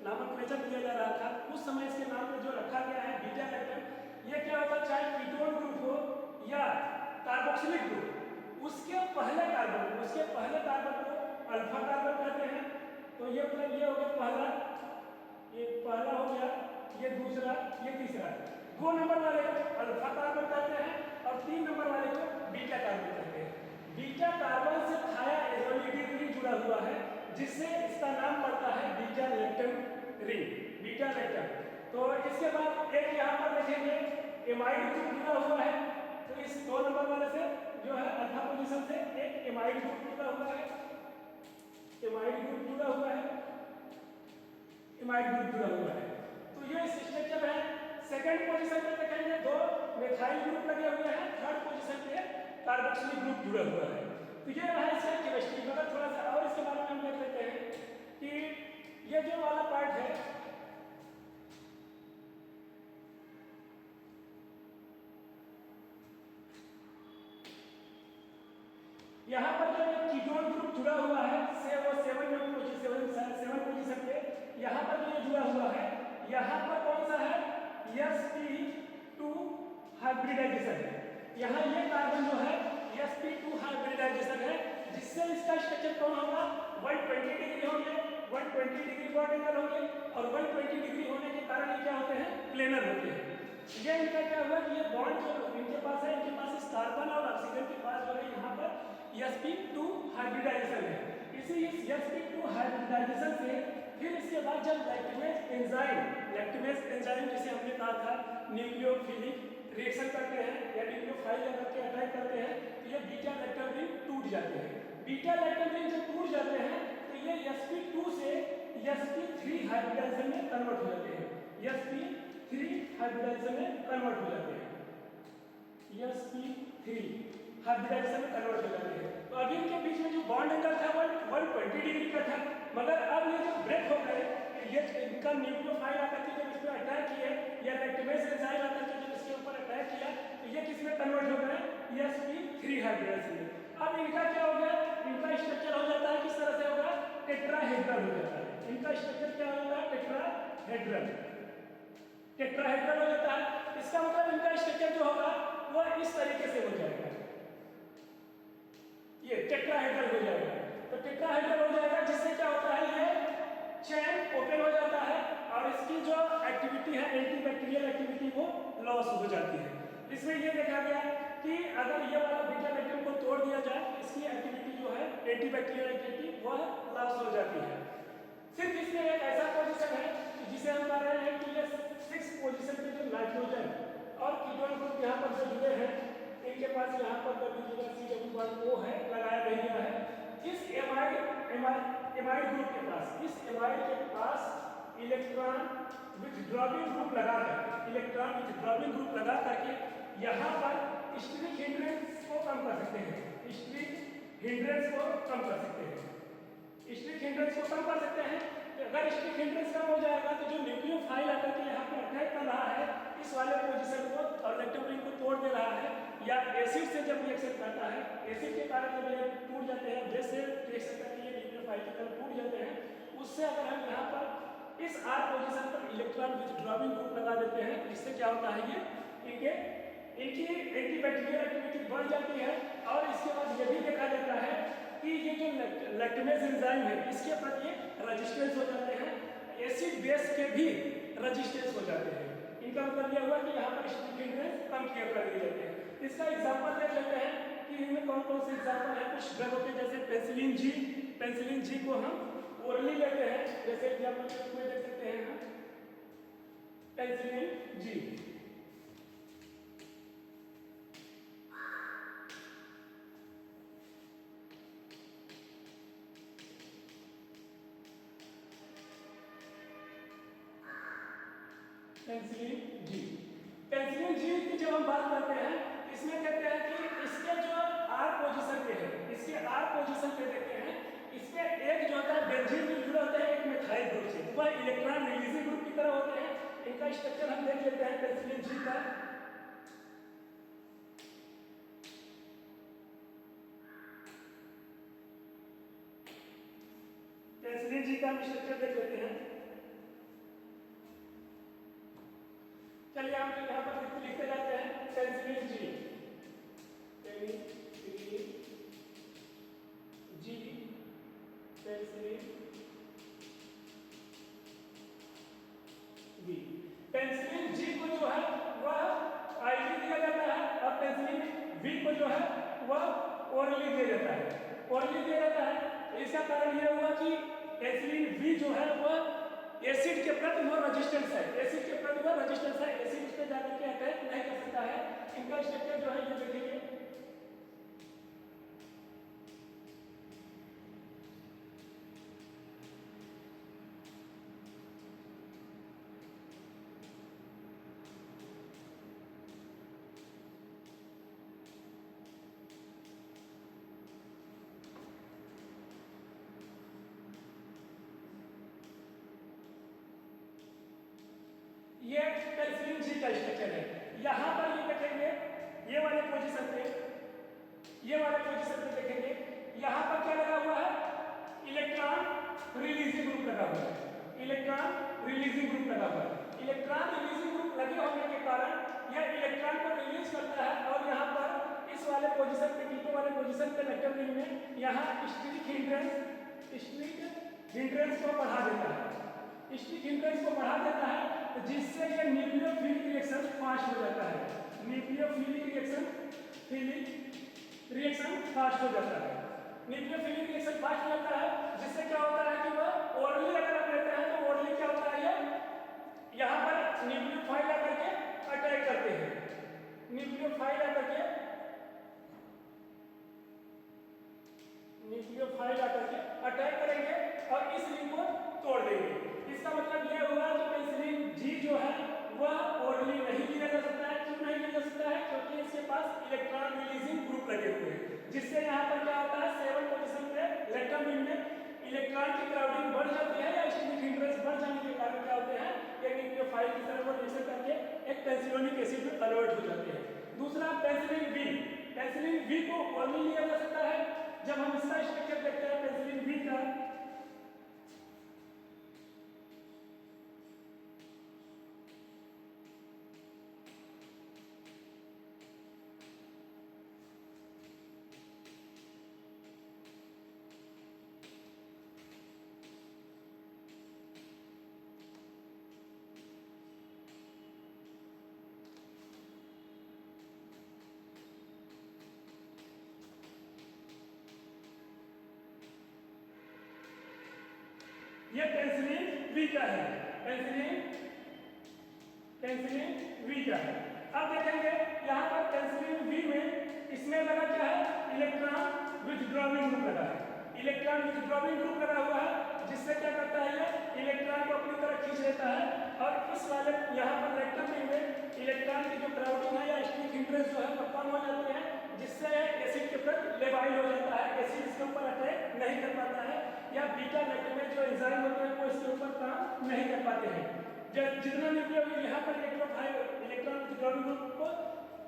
नामकरण किया जा रहा था उस समय इसके नाम में जो रखा गया है बीटा लैक्टम, ये क्या होता है चाहे कीटोन ग्रुप हो या कार्बोक्सिलिक ग्रुप, उसके पहले कार्बन को अल्फा कार्बन कहते हैं। तो ये मतलब ये हो गया पहला, ये पहला हो गया, ये दूसरा, ये तीसरा। 2 नंबर वाले को अल्फा कार्बन कहते हैं और 3 नंबर वाले को बीटा कार्बन कहते हैं। बीटा कार्बन से थायाएजोलिडीन रिंग जुड़ा हुआ है जिससे इसका नाम पड़ता है beta lactam ring, beta lactam. तो इसके बाद एक यहाँ पर देखेंगे एमाइड ग्रुप जुड़ा हुआ है, तो इस 2 नंबर वाले से जो है अल्फा पोजीशन से एक एमाइड ग्रुप जुड़ा हुआ है, एमाइड ग्रुप जुड़ा हुआ है, एमाइड ग्रुप जुड़ा हुआ है। तो ये स्ट्रक्चर है। सेकंड पोजीशन पे देखेंगे 2 मिथाइल ग्रुप लगे हुए हैं, थर्ड पोजीशन पे कार्बोक्सिलिक ग्रुप जुड़ा हुआ है। तो ये रहा इसका केमिस्ट्री। मगर थोड़ा सा और इसके बारे में हम देख लेते हैं कि ये जो वाला पार्ट है यहाँ पर जो कीटोन ग्रुप जुड़ा हुआ है से वो 7 पोजीशन पे यहाँ पर जो जुड़ा हुआ है, यहाँ पर कौन सा है sp2 हाइब्रिडाइजेशन है। यहाँ ये कार्बन जो है sp2 हाइब्रिडाइजेशन है, जिससे इसका स्ट्रक्चर कौन होगा 120 डिग्री होंगे, 120 डिग्री बॉन्ड एंगल होंगे और 120 डिग्री होने के कारण ये क्या होते हैं प्लेनर होते हैं। ये इनका क्या हुआ कि ये बॉन्ड जो इनके पास है, इनके पास इस कार्बन और ऑक्सीजन के पास जो है यहाँ पर sp2 हाइब्रिडाइजेशन है। इसी sp2 हाइब्रिडाइजेशन से फिर इसके बाद जब लैक्टेमेज एंजाइम जिसे हमने कहा था न्यूक्लियोफिलिक रिएक्शन करते हैं या न्यूक्लियोफाइल लेकर के अटैक करते हैं, तो ये बीटा लैक्टम रिंग टूट जाते हैं। बीटा लैक्टम रिंग जब टूट जाते हैं तो ये sp2 से sp3 हाइब्रिडाइजेशन में कन्वर्ट हो जाते हैं, sp3 हाइब्रिडाइजेशन में कन्वर्ट हो जाते हैं, sp3 हाइब्रिडाइजेशन में कन्वर्ट हो जाते हैं। तो अभी इनके बीच में जो बॉन्ड एंगल था 120 डिग्री का था, मगर अब ये जो ब्रेक हो गए, ये इनका न्यूक्लियोफाइल आकर के जब इस पर अटैक किए या लैक्टेमेज एंजाइम आकर के जब इसके ऊपर अटैक किया तो ये किस में कन्वर्ट हो गए sp3 हाइब्रिडाइजेशन में। अब इनका क्या हो गया, इनका स्ट्रक्चर हो जाता है किस तरह से होगा टेट्राहेड्रल हो जाता है। इनका स्ट्रक्चर क्या हो जाता है टेट्राहेड्रल, टेट्राहेड्रल हो जाता है। इसका मतलब इनका स्ट्रक्चर जो होगा वो इस तरीके से हो जाएगा, ये टेट्राहेड्रल हो जाएगा। तो टेट्राहेड्रल हो जाएगा जिससे क्या होता है ये चेन ओपन हो जाता है और इसकी जो एक्टिविटी है एंटीबैक्टीरियल एक्टिविटी वो लॉस हो जाती है। इसमें ये देखा गया कि अगर ये वाला बीटा लैक्टम को तोड़ दिया जाए, इसकी एक्टिविटी जो है एंटीबैक्टीरियल एक्टिविटी वह लॉस हो जाती है। सिर्फ इसमें एक ऐसा पोजीशन है जिसे हम कह रहे हैं कि ये 6 पोजीशन पे जो नाइट्रोजन और कीटोन ग्रुप यहाँ पर जो जुड़े हैं, इनके पास यहाँ पर कर दीजिएगा CW1 O है लगाया नहीं गया है। इस एमाइड ग्रुप के पास, इस एमाइड के पास इलेक्ट्रॉन विथड्रॉइंग ग्रुप लगा करके, इलेक्ट्रॉन विथड्रॉइंग ग्रुप लगा करके यहाँ पर स्ट्रिक हिंड्रेंस को कम कर सकते हैं, स्ट्रिक हिंड्रेंस को कम कर सकते हैं, स्ट्रिक हिंड्रेंस को कम कर सकते हैं। तो अगर स्ट्रिक हिंड्रेंस कम हो जाएगा तो जो न्यूक्लियोफाइल आकर के यहाँ पर अटैक कर रहा है इस वाले पोजीशन को और इलेक्ट्रॉन रिंग को तोड़ दे रहा है, या एसिड से जब रिएक्शन करता है, एसिड के कारण जब ये टूट जाते हैं, बेस से रिएक्शन करके ये न्यूक्लियोफाइल की तरफ टूट जाते हैं, उससे अगर हम यहाँ पर इस R पोजीशन पर इलेक्ट्रॉन विथड्रॉइंग ग्रुप लगा देते हैं तो इससे क्या होता है, ये इनकी एंटीबैक्टीरियल एक्टिविटी बढ़ जाती है। और इसके बाद ये भी देखा जाता है कि ये जो लैक्टेमेज एंजाइम है इसके प्रति रेजिस्टेंस हो जाते हैं, एसिड बेस के भी रेजिस्टेंस हो जाते हैं। इनका मतलब यह हुआ कि यहाँ पर स्ट्रिक हिंड्रेंस कम किया कर दिए जाते हैं। इसका एग्जांपल देख लेते हैं कि इनमें कौन कौन से एग्जांपल है। कुछ ड्रगों के जैसे पेनिसिलिन जी को हम ओरली लेते हैं, जैसे एग्जांपल के रूप में देख सकते हैं हम पेनिसिलिन जी। पेनिसिलिन जी की जब हम बात करते हैं इसमें कहते हैं कि इसके जो R पोजीशन पे है, इसके R पोजीशन पे देखते हैं, इसके एक जो होता है बेंजीन ग्रुप जुड़ा होता है एक मिथाइल ग्रुप से, वह इलेक्ट्रॉन रिलीजिंग ग्रुप की तरह होते हैं। इनका स्ट्रक्चर हम देख लेते हैं पेनिसिलिन जी का। पेनिसिलिन जी का स्ट्रक्चर देख लेते हैं। चलिए हम यहाँ पर लिखते जाते हैं penicillin G, penicillin G, penicillin V. Penicillin G को जो है वह आईवी दिया जाता है और पेनिसिलिन वी को जो है वह ओरली दिया जाता है, ओरली दिया जाता है। इसका कारण यह हुआ कि पेनिसिलिन वी जो है वह एसिड के प्रति वो रेजिस्टेंस है, एसिड के प्रति वो रेजिस्टेंस है, एसिड उस पर जाकर के अटैक नहीं कर सकता है। इनका स्ट्रक्चर जो है ये देखेंगे, ये पेनिसिलिन जी का स्ट्रक्चर है। यहाँ पर ये देखेंगे, ये वाले पोजीशन पे, ये वाले पोजीशन पे देखेंगे, यहाँ पर क्या लगा हुआ है, इलेक्ट्रॉन रिलीजिंग ग्रुप लगा हुआ है, इलेक्ट्रॉन रिलीजिंग ग्रुप लगा हुआ है। इलेक्ट्रॉन रिलीजिंग ग्रुप लगे होने के कारण यह इलेक्ट्रॉन को रिलीज करता है और यहाँ पर इस वाले पोजीशन पे, कीटो वाले पोजीशन पे इलेक्ट्रॉन रिंग में यहाँ स्ट्रिक हिंड्रेंस को बढ़ा देता है, स्ट्रिक हिंड्रेंस को बढ़ा देता है, जिससे ये न्यूक्लियोफिलिक रिएक्शन फास्ट हो जाता है, न्यूक्लियोफिलिक रिएक्शन फास्ट हो जाता है, न्यूक्लियोफिलिक रिएक्शन फास्ट हो जाता है, जिससे क्या होता है कि वह ओरली अगर आप लेते हैं तो ओरली क्या होता है, ये यहाँ पर न्यूक्लियोफाइल आकर के अटैक करते हैं, न्यूक्लियोफाइल आकर के अटैक करेंगे और इस रिंग को तोड़ देंगे। इसका मतलब यह हुआ कि पेनिसिलिन जी जो है वह ओरली नहीं लिया जा सकता है। क्यों नहीं लिया जा सकता है? क्योंकि इसके पास इलेक्ट्रॉन रिलीजिंग ग्रुप लगे हुए हैं, जिससे यहाँ पर क्या होता है, 7 पोजीशन पे इलेक्ट्रॉन बीम में इलेक्ट्रॉन की क्राउडिंग बढ़ जाती है या स्ट्रिक हिंड्रेंस बढ़ जाने के कारण क्या होते हैं, एक न्यूक्लियोफाइल की तरह वो रिएक्शन करके एक पेनिसिलिनिक एसिड में कन्वर्ट हो जाते हैं। दूसरा पेनिसिलिन वी को ओरली लिया जा सकता है। जब हम इसका स्ट्रक्चर देखते हैं पेनिसिलिन वी का, ये पेनिसिलिन वी का है, पेनिसिलिन वी का है। अब देखेंगे यहाँ पर पेनिसिलिन वी में इसमें लगा क्या है, इलेक्ट्रॉन विथड्रॉइंग ग्रुप लगा है। इलेक्ट्रॉन विथड्रॉइंग ग्रुप लगा हुआ है, जिससे क्या करता है ये इलेक्ट्रॉन को अपनी तरफ खींच लेता है। और इस वाले यहाँ पर लेक्टम रिंग में इलेक्ट्रॉन की जो क्राउडिंग है या स्टिक इंटरेस्ट जो है वो कम हो जाते हैं, जिससे एसिड के प्रति लेबाइल हो जाता है, एसिड इसके ऊपर अटैक नहीं कर पाता है, या बीटा लैक्टमेज जो एंजाइम होते हैं वो इसके ऊपर काम नहीं कर पाते हैं। जितना न्यूक्लियोफाइल यहाँ पर इलेक्ट्रॉन विथड्रॉइंग ग्रुप को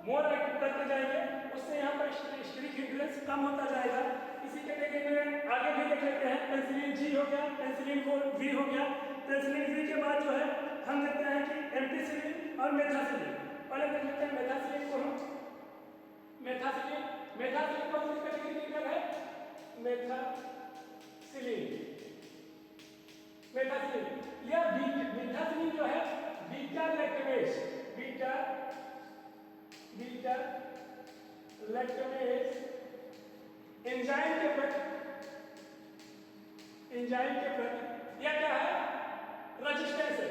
मोर एक्टिव करते जाएंगे, उससे यहाँ पर स्टिक इंटरेस्ट कम होता जाएगा। इसी कैटेगरी में आगे भी देख लेते हैं। पेंसिलिन जी हो गया, पेंसिलिन को वी हो गया। पेंसिलिन वी के बाद जो है हम देखते हैं कि एम्पिसिलिन और मेथासिलिन। पहले देख लेते हैं मेथासिलिन को हम। मेथासिलिन कौन सी कैटेगरी की ड्रग है? मेथासिलिन या मेथासिलिन जो है बीटा लैक्टमेज एंजाइम के प्रति या क्या है रेजिस्टेंस है।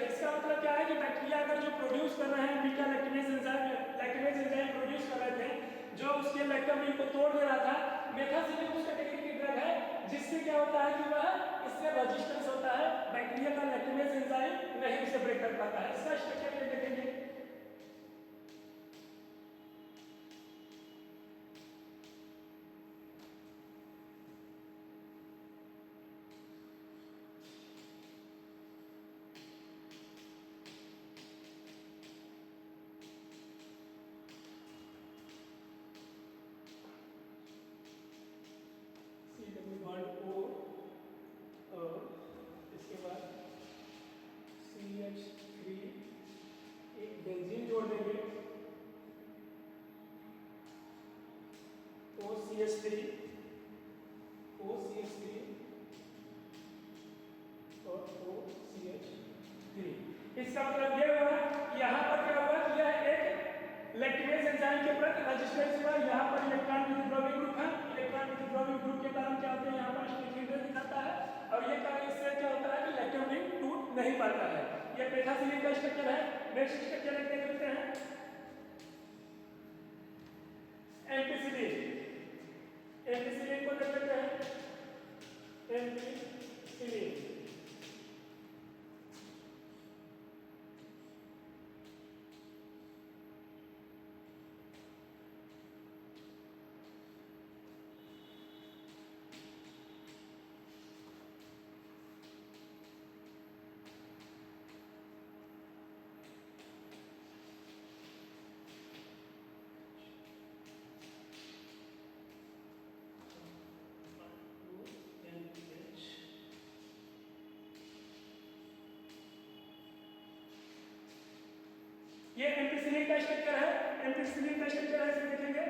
इसका मतलब क्या है कि बैक्टीरिया अगर जो प्रोड्यूस कर रहे हैं बीटा लैक्टमेज एंजाइम प्रोड्यूस कर रहे थे, जो उसके लैक्टम रिंग को तोड़ दे रहा था, मेथासिलिन उस कैटेगरी की ड्रग है जिससे क्या होता है कि वह इससे रेजिस्टेंस होता है, बैक्टीरिया का लैक्टमेज एंजाइम नहीं उसे ब्रेक कर पाता है। इसका स्ट्रक्चर ये देखेंगे। इसके बाद CH3 एक बेंजीन जोड़ देंगे, OCH3 और OCH3। इसका मतलब ये हुआ कि यहाँ पर क्या हुआ कि यह एक लैक्टेज एंजाइम के प्रति रेजिस्टेंस हुआ। यहाँ पर इलेक्ट्रॉन विथड्रॉइंग ग्रुप है, इलेक्ट्रॉन विथड्रॉइंग ग्रुप के कारण क्या होता है, यहाँ पर स्टिक इंटरेस्ट दिखाता है, और ये कारण इससे क्या होता है कि लैक्टम रिंग टूट नहीं पाता है। ये मेथासिलिन का स्ट्रक्चर है। नेक्स्ट स्ट्रक्चर देख लेते हैं एम्पिसिलिन को देख लेते हैं। एम्पिसिलिन ये एम्पिसिलिन का स्ट्रक्चर है। एम्पिसिलिन का स्ट्रक्चर ऐसे देखेंगे,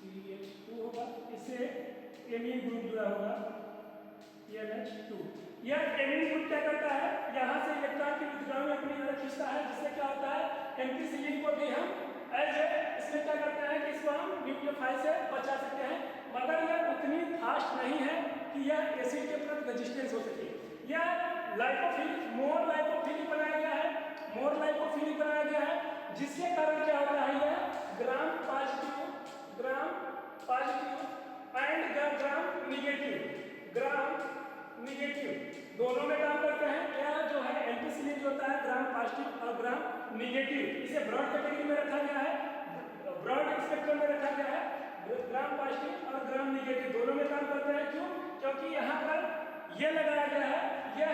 CH2 होगा, इससे एमीन ग्रुप जुड़ा होगा, NH2। यह एमीन ग्रुप क्या करता है, यहाँ से इलेक्ट्रॉन की विथड्रॉइंग अपनी तरफ खींचता है, जिससे क्या होता है एम्पिसिलिन को भी हम इसमें क्या करते हैं कि इसको हम न्यूक्लियोफाइल से बचा सकते हैं, मगर यह उतनी फास्ट नहीं है कि यह एसिड के प्रति रेजिस्टेंस हो सके। यह मोर लाइपोफिलिक बनाया गया है, जिसके कारण क्या होता है, यह gram positive and gram negative दोनों में काम करते हैं। यह जो है एम्पिसिलिन जो होता है ग्राम पॉजिटिव और ग्राम निगेटिव, इसे ब्रॉड कैटेगरी में रखा गया है, ब्रॉड स्पेक्ट्रम में रखा गया है। ग्राम पॉजिटिव और ग्राम निगेटिव दोनों में काम करते हैं। क्यों? क्योंकि यहाँ पर यह लगाया गया है, यह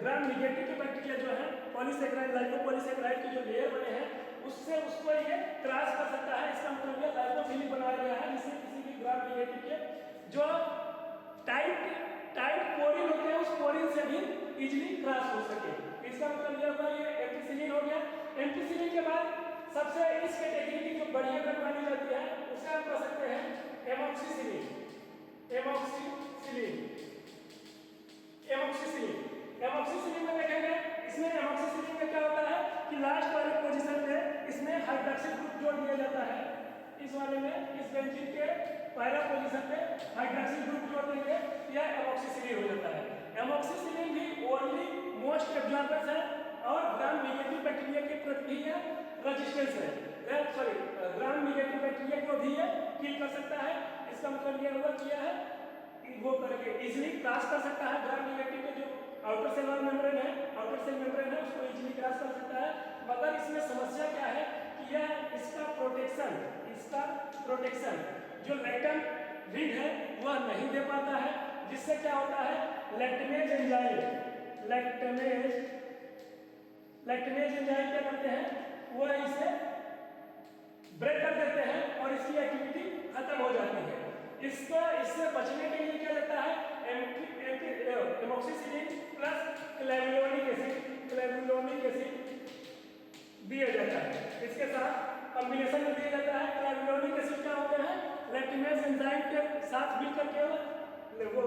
ग्राम निगेटिव के बैक्टीरिया जो है पॉलीसेकेराइड लाइपोपॉलीसेकेराइड के जो लेयर बने हैं उससे उसको ये क्रॉस कर सकता है। इसका मतलब यह लाइपोफिलिक बनाया गया है, जिससे किसी भी ग्राम निगेटिव के जो टाइट पोरिन होते हैं उस पोरिन से भी इजीली क्रॉस हो सके। इसका मतलब यह हुआ, ये एम्पिसिलिन हो गया। एम्पिसिलिन के बाद सबसे इस कैटेगरी की जो बढ़िया ड्रग मानी जाती है उसे हम कह सकते हैं एमॉक्सिसिलिन में देखेंगे। इसमें एमॉक्सिसिलिन में क्या होता है कि लास्ट वाले पोजीशन पे इसमें हाइड्रोक्सिल ग्रुप जोड़ दिया जाता है। इस वाले में इस बेंजीन के पहला पोजीशन पे हाइड्रोक्सिल ग्रुप जोड़ देंगे, यह एमॉक्सिसिलिन हो जाता है। एमॉक्सिसिलिन भी ओनली मोस्ट एब्जॉर्बेंस है, और ग्राम नेगेटिव बैक्टीरिया के प्रति भी यह रेजिस्टेंस है, सॉरी ग्राम नेगेटिव बैक्टीरिया को भी यह किल कर सकता है। इसका मतलब यह हुआ कि यह वो करके इजीली क्रॉस कर सकता है ग्राम नेगेटिव के जो आउटर सेलुलर मेम्ब्रेन है, आउटर सेल मेम्ब्रेन है, उसको इजीली क्रॉस कर सकता है। मगर इसमें समस्या क्या है कि यह इसका प्रोटेक्शन जो लैक्टम रिंग है वह नहीं दे पाता है, जिससे क्या होता है लैक्टमेज एंजाइम क्या करते हैं, वह इसे ब्रेक कर देते हैं और इसकी एक्टिविटी खत्म हो जाती है। इससे बचने के लिए क्या लेता है एमोक्सिसिलिन प्लस क्लेवुलोनिक एसिड दिया जाता है। इसके साथ कॉम्बिनेशन में दिया जाता है। क्लेवुलोनिक एसिड क्या होते हैं, लैक्टेमेज एंजाइम के साथ मिलकर के वो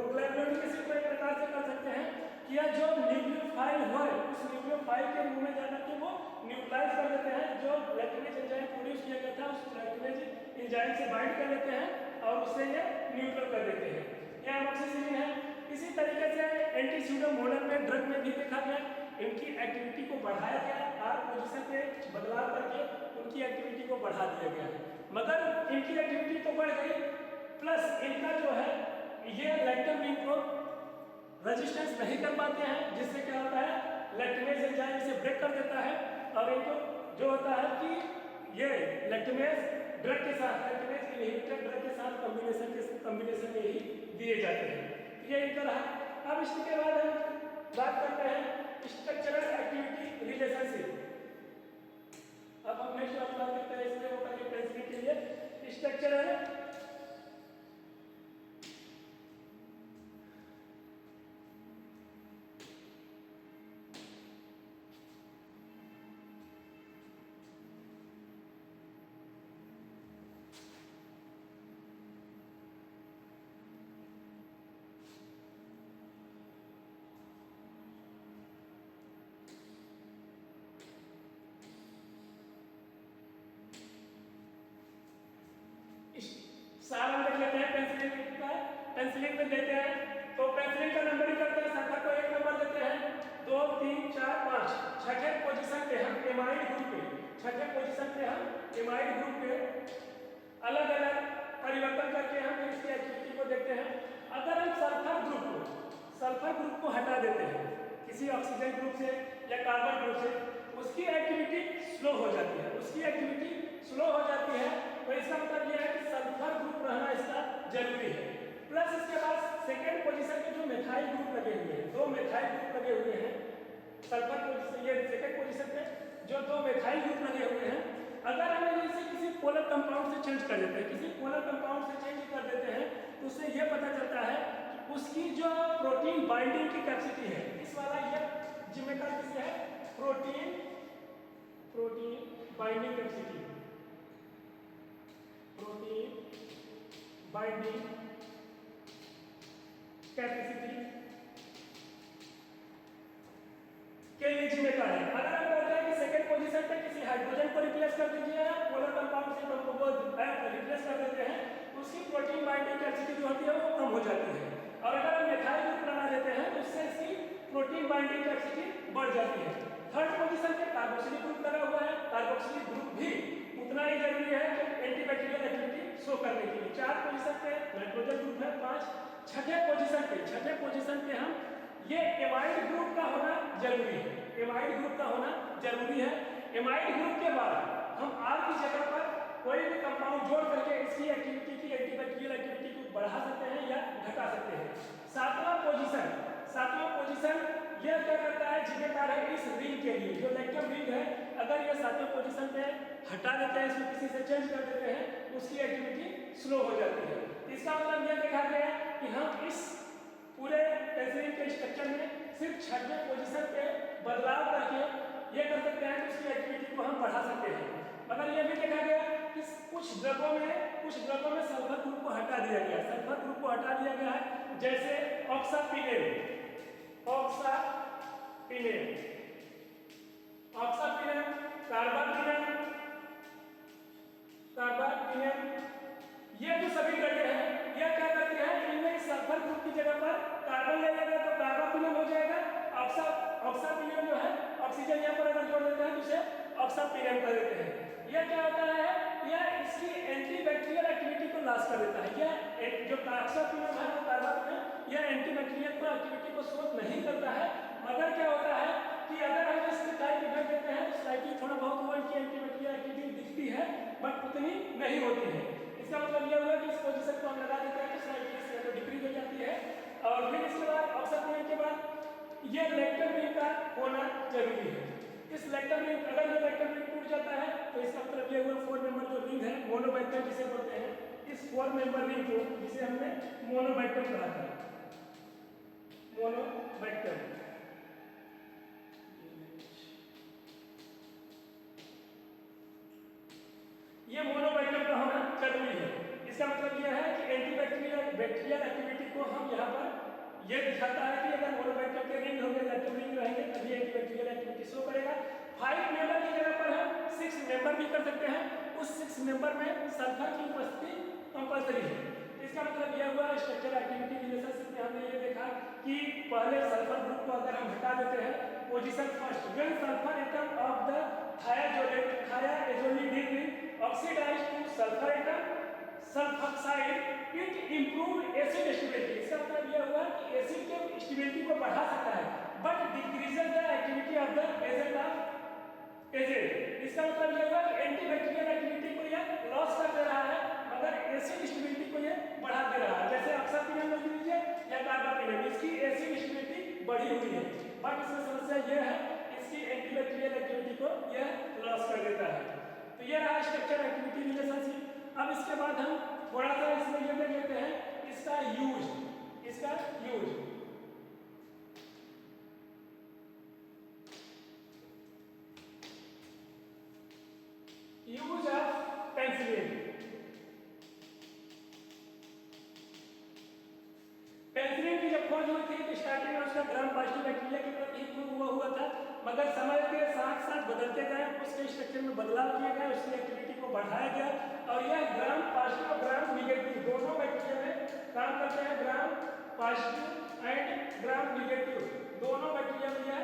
क्लेवुलोनिक एसिड को एक प्रकार से कर सकते हैं कि यह जो न्यूक्लियोफाइल है उस न्यूक्लियोफाइल के मुंह में जाकर के वो न्यूट्रलाइज कर देते हैं। जो लैक्टेमेज एंजाइम प्रोड्यूस किया गया था उस लैक्टेमेज एंजाइम से बाइंड कर लेते हैं और उससे ये न्यूट्रल कर देते हैं। यह एमोक्सिसिलिन है। इसी तरीके से एंटी स्यूडोमोनल में ड्रग में भी देखा गया, इनकी एक्टिविटी को बढ़ाया गया, आर पोजीशन पे बदलाव करके उनकी एक्टिविटी को बढ़ा दिया गया है। मगर इनकी एक्टिविटी तो बढ़ गई, प्लस इनका जो है ये लैक्टम रिंग को रेजिस्टेंस नहीं कर पाते हैं, जिससे क्या होता है लैक्टेमेज एंजाइम इसे ब्रेक कर देता है और इनको जो होता है कि ये लैक्टेमेज ड्रग के साथ लैक्टेमेज इनहिबिटर ड्रग के साथ कॉम्बिनेशन में ही दिए जाते हैं। ये इनका रहा। अब इसके बाद हम बात करते हैं स्ट्रक्चरल एक्टिविटी रिलेशनशिप। अब हम नेक्स्ट बात करते हैं इसमें होता है पेंसिलिन के लिए स्ट्रक्चरल सारा देख लेते हैं पेंसिलिन का। पेंसिलिन में देते हैं तो पेंसिलिन का नंबरिंग करते हैं, संख्या को 1 नंबर देते हैं, 2 3 4 5। छठे पोजीशन पे हम एमाइड ग्रुप पे अलग अलग परिवर्तन करके हम इसकी एक्टिविटी को देखते हैं। अगर हम सल्फर ग्रुप को हटा देते हैं किसी ऑक्सीजन ग्रुप से या कार्बन ग्रुप से, उसकी एक्टिविटी स्लो हो जाती है। तो इसका मतलब यह है कि सल्फर ग्रुप रहना इसका जरूरी है। प्लस इसके बाद सेकेंड पोजीशन पे जो मेथाइल ग्रुप लगे हुए हैं, 2 मेथाइल ग्रुप लगे हुए हैं सल्फर पोजीशन, ये सेकेंड पोजीशन पे जो 2 मेथाइल ग्रुप लगे हुए हैं, अगर हम इसे किसी पोलर कंपाउंड से चेंज कर देते हैं, तो उससे यह पता चलता है कि उसकी जो प्रोटीन बाइंडिंग की कैपेसिटी है, इस वाला ये जिम्मेदार किससे है, प्रोटीन बाइंडिंग कैपेसिटी के लिए जिम्मेदार है। अगर हम बोलते हैं कि सेकंड पोजीशन पे किसी हाइड्रोजन को रिप्लेस कर दीजिए या पोलर कंपाउंड से रिप्लेस कर देते हैं, तो उसकी प्रोटीन बाइंडिंग कैपेसिटी जो होती है वो कम हो जाती है। और अगर हम मेथाइल ग्रुप बना देते हैं तो उससे इसकी प्रोटीन बाइंडिंग कैपेसिटी बढ़ जाती है। थर्ड पोजीशन पे कार्बोक्सिलिक ग्रुप लगा हुआ है। कार्बोक्सिलिक ग्रुप भी उतना ही जरूरी है कि एंटीबैक्टीरियल एक्टिविटी शो करने के लिए। 4 पोजीशन पे नाइट्रोजन ग्रुप है। 5 छठे पोजीशन पे हम ये एमाइड ग्रुप का होना जरूरी है। एमाइड ग्रुप के बाद हम आर की जगह पर कोई भी कंपाउंड जोड़ करके इसकी एक्टिविटी की एंटीबैक्टीरियल एक्टिविटी को बढ़ा सकते हैं या घटा सकते हैं। सातवां पोजीशन यह क्या करता है, जिम्मेदार है इस रिंग के लिए, जो लैक्टम रिंग है। अगर ये 7वें पोजीशन पे हटा देते हैं, इसको किसी से चेंज कर देते हैं, उसकी एक्टिविटी स्लो हो जाती है। इसका मतलब यह देखा गया कि हम इस पूरे पेंसिलिन के स्ट्रक्चर में सिर्फ 6वें पोजीशन पे बदलाव करके ये कर सकते हैं कि उसकी एक्टिविटी को हम बढ़ा सकते हैं। मगर यह भी देखा गया कि कुछ ड्रगों में सल्फर ग्रुप को हटा दिया गया है, जैसे ऑक्सापिनेम, कार्बापिनेम, ये जो सभी ड्रगें हैं, यह क्या करते हैं, इनमें सल्फर ग्रुप की जगह पर कार्बन ले लेगा तो कार्बापिनेम हो जाएगा, ऑक्सापिनियम जो है, ऑक्सीजन यहाँ पर अगर जोड़ देते हैं तो इसे ऑक्सापिनियम कर देते हैं। यह क्या होता है, यह इसकी एंटीबैक्टीरियल एक्टिविटी को लॉस कर देता है। यह जो ऑक्सापिनियम है वो कार्बन में यह एंटीबैक्टीरियल को एक्टिविटी को शो नहीं करता है, मगर क्या होता है कि अगर हम इसके टाइप इफेक्ट देते हैं तो स्लाइटली थोड़ा बहुत वो इनकी एंटीबैक्टीरियल एक्टिविटी दिखती है बट उतनी नहीं होती है। इसका मतलब यह हुआ कि इस पोजीशन को हम लगा देते हैं तो स्लाइटली इसकी तो डिक्रीज हो जाती है। और फिर इसके बाद ऑक्सापिनियम के बाद ये लेक्टर रिंग का होना जरूरी है। इस लेक्टर रिंग, अगर ये लेक्टर रिंग टूट जाता है तो इसका मतलब ये हुआ 4 मेंबर जो रिंग है मोनोबैक्टर जिसे बोलते हैं, इस 4 मेंबर रिंग को जिसे हमने मोनोबैक्टर कहा था, मोनोबैक्टर, ये मोनोबैक्टर का होना जरूरी है। इसका मतलब यह है कि बैक्टीरियल एक्टिविटी को हम यहाँ पर यह दिखाता है कि अगर मोनोबैक्टर के रिंग होंगे, लेक्टर रिंग रहेंगे तभी एंटीबैक्टीरियल एक्टिविटी शो करेगा। 5 मेंबर की जगह पर हम 6 मेंबर भी कर सकते हैं। उस 6 मेंबर में सल्फर की उपस्थिति कंपल्सरी है। इसका मतलब यह हुआ स्ट्रक्चरल एक्टिविटी रिलेशनशिप में हमने ये देखा कि पहले सल्फर ग्रुप को अगर हम हटा देते हैं, position first, when sulphur atom of the thiazolidine ring oxidized to sulfur atom sulfoxide, it improved acid stability। इसका मतलब यह हुआ कि एसिड के स्टेबिलिटी को बढ़ा सकता है but decreases the activity of the agent of agent. इसका मतलब यह हुआ कि एंटीबैक्टीरियल एक्टिविटी को यह लॉस कर दे रहा है मगर एसिड स्टेबिलिटी को यह बढ़ा दे रहा है। जैसे ऑक्सापिनियम ले लीजिए या कार्बापिनियम, इसकी एसिड स्टेबिलिटी बढ़ी हुई है बट इसमें समस्या यह है इसकी एंटीबैक्टीरियल एक्टिविटी को यह लॉस कर देता है। तो यह रहा स्ट्रक्चर एक्टिविटी रिलेशनशिप। अब इसके बाद हम थोड़ा सा इसमें ये देख लेते हैं इसका use, use of penicillin. Penicillin की जब खोज हुई थी तो स्टार्टिंग में उसका ग्राम पॉजिटिव बैक्टीरिया के प्रति हुआ था, मगर समय के साथ साथ बदलते गए, उसके स्ट्रक्चर में बदलाव किए गए, उसकी एक्टिविटी को बढ़ाया गया और यह ग्राम पॉजिटिव और ग्राम निगेटिव दोनों बैक्टीरिया में काम करते हैं। Gram positive and gram negative दोनों बैक्टीरिया में यह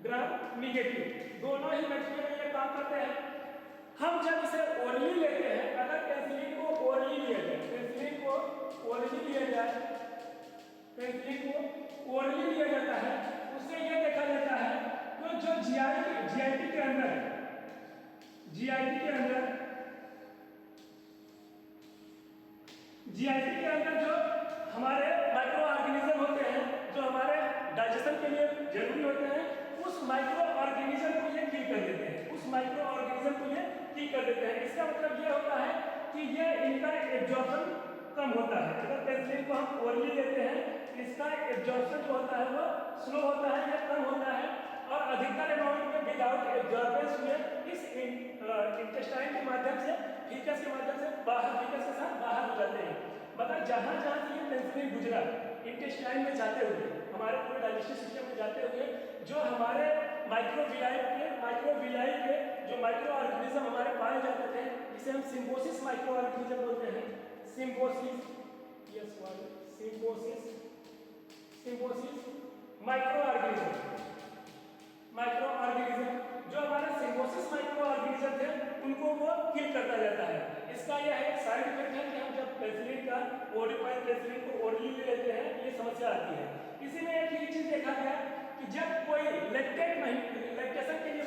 ग्राम निगेटिव दोनों ही बैक्टीरिया में यह काम करते हैं। हम जब इसे ओरली लेते हैं, अगर पेनिसिलिन को ओरली लिया जाए, पेनिसिलिन को ओरली लिया जाए, पेनिसिलिन को ओरली लिया जाता है, उससे यह देखा जाता है तो जो जीआईटी के अंदर जो हमारे माइक्रो ऑर्गेनिज्म होते हैं जो हमारे डाइजेशन के लिए जरूरी होते हैं, उस माइक्रो ऑर्गेनिज्म को ये किल कर देते हैं, उस माइक्रो ऑर्गेनिज्म को ये किल कर देते हैं। इसका मतलब ये होता है कि ये इनका एब्जॉर्प्शन कम होता है। अगर पेनिसिलिन को हम ओरली लेते हैं इसका एब्जॉर्प्शन जो होता है वो स्लो होता है या कम होता है और अधिकतर अमाउंट में विदाउट एब्जॉर्बेंस में इस इंटेस्टाइन के माध्यम से, फीकस के माध्यम से फीकस के साथ बाहर हो जाते हैं। मगर जहाँ जहाँ से ये पेनिसिलिन गुजरा इंटेस्टाइन में जाते हुए, हमारे पूरे डाइजेस्टिव सिस्टम में जाते हुए, जो हमारे माइक्रोविलाई के जो माइक्रो ऑर्गेनिज्म हमारे पाए जाते थे जिसे हम सिम्बोसिस माइक्रो ऑर्गेनिज्म बोलते हैं, सिम्बोसिस माइक्रो ऑर्गेनिज्म जो हमारे सिम्बोसिस माइक्रो ऑर्गेनिज्म थे उनको वो किल करता जाता है। इसका यह एक साइड इफेक्ट है कि हम जब पेनिसिलिन का पेनिसिलिन को ओरली ले लेते हैं ये समस्या आती है। इसी में एक ही चीज देखा गया कि जब कोई लैक्टेशन के लिए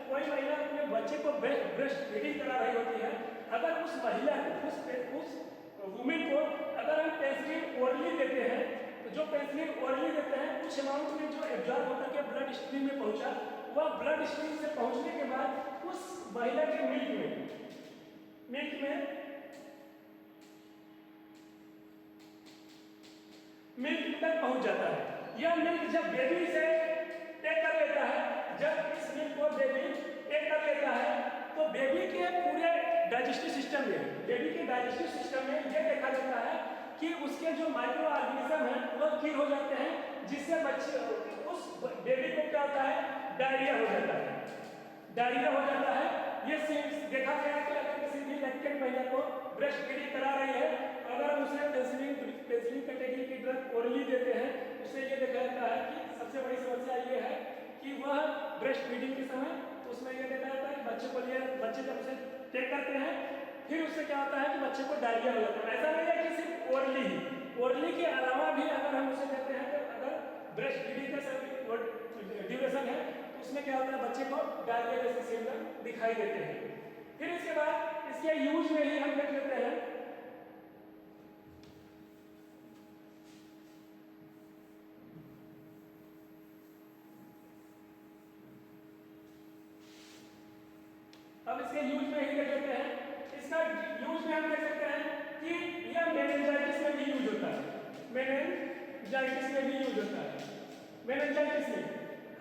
कोई महिला अपने बच्चे को ब्रेस्ट फीडिंग करा रही होती है, अगर उस महिला को उस वुमेन को अगर हम पेनिसिलिन ओरली देते हैं तो जो पेनिसिलिन ओरली देते हैं कुछ अमाउंट में जो एब्जॉर्ब होकर के ब्लड स्ट्रीम में पहुंचा, वह ब्लड स्ट्रीम से पहुंचने के बाद उस महिला के मिल्क तक पहुंच जाता है। यह मिल्क जब बेबी से टेक कर लेता है, जब इस मिल्क को बेबी टेक कर लेता है तो बेबी के पूरे डाइजेस्टिव सिस्टम में यह देखा जाता है कि उसके जो माइक्रो ऑर्गेनिज्म हैं वह किल हो जाते हैं, जिससे बच्चे उस बेबी को क्या होता है, डायरिया हो जाता है। ये देखा गया कि अगर किसी भी लैक्टेंट महिला को ब्रेस्ट फीडिंग करा रही है, अगर हम उसे पेनिसिलिन कैटेगरी की ड्रग ओरली देते हैं, उससे ये देखा जाता है कि सबसे बड़ी समस्या ये है कि वह ब्रेस्ट फीडिंग के समय उसमें ये देखा जाता है कि बच्चे जब उसे टेक करते हैं फिर उससे क्या होता है कि बच्चे को डायरिया हो जाता है। ऐसा नहीं है कि सिर्फ ओरली के अलावा भी अगर हम उसे कहते हैं कि अगर ब्रेस्ट फीडिंग का ड्यूरेशन है तो उसमें क्या होता है बच्चे को डायरिया जैसे सिम्टम दिखाई देते हैं। फिर इसके बाद इसके यूज में ही हम देख लेते हैं अब इसके यूज में ही देख लेते हैं। इसका यूज में हम देख सकते हैं कि यह मेनिंजाइटिस में भी यूज होता है। मेनिंजाइटिस में भी यूज होता है। मेनिंजाइटिस में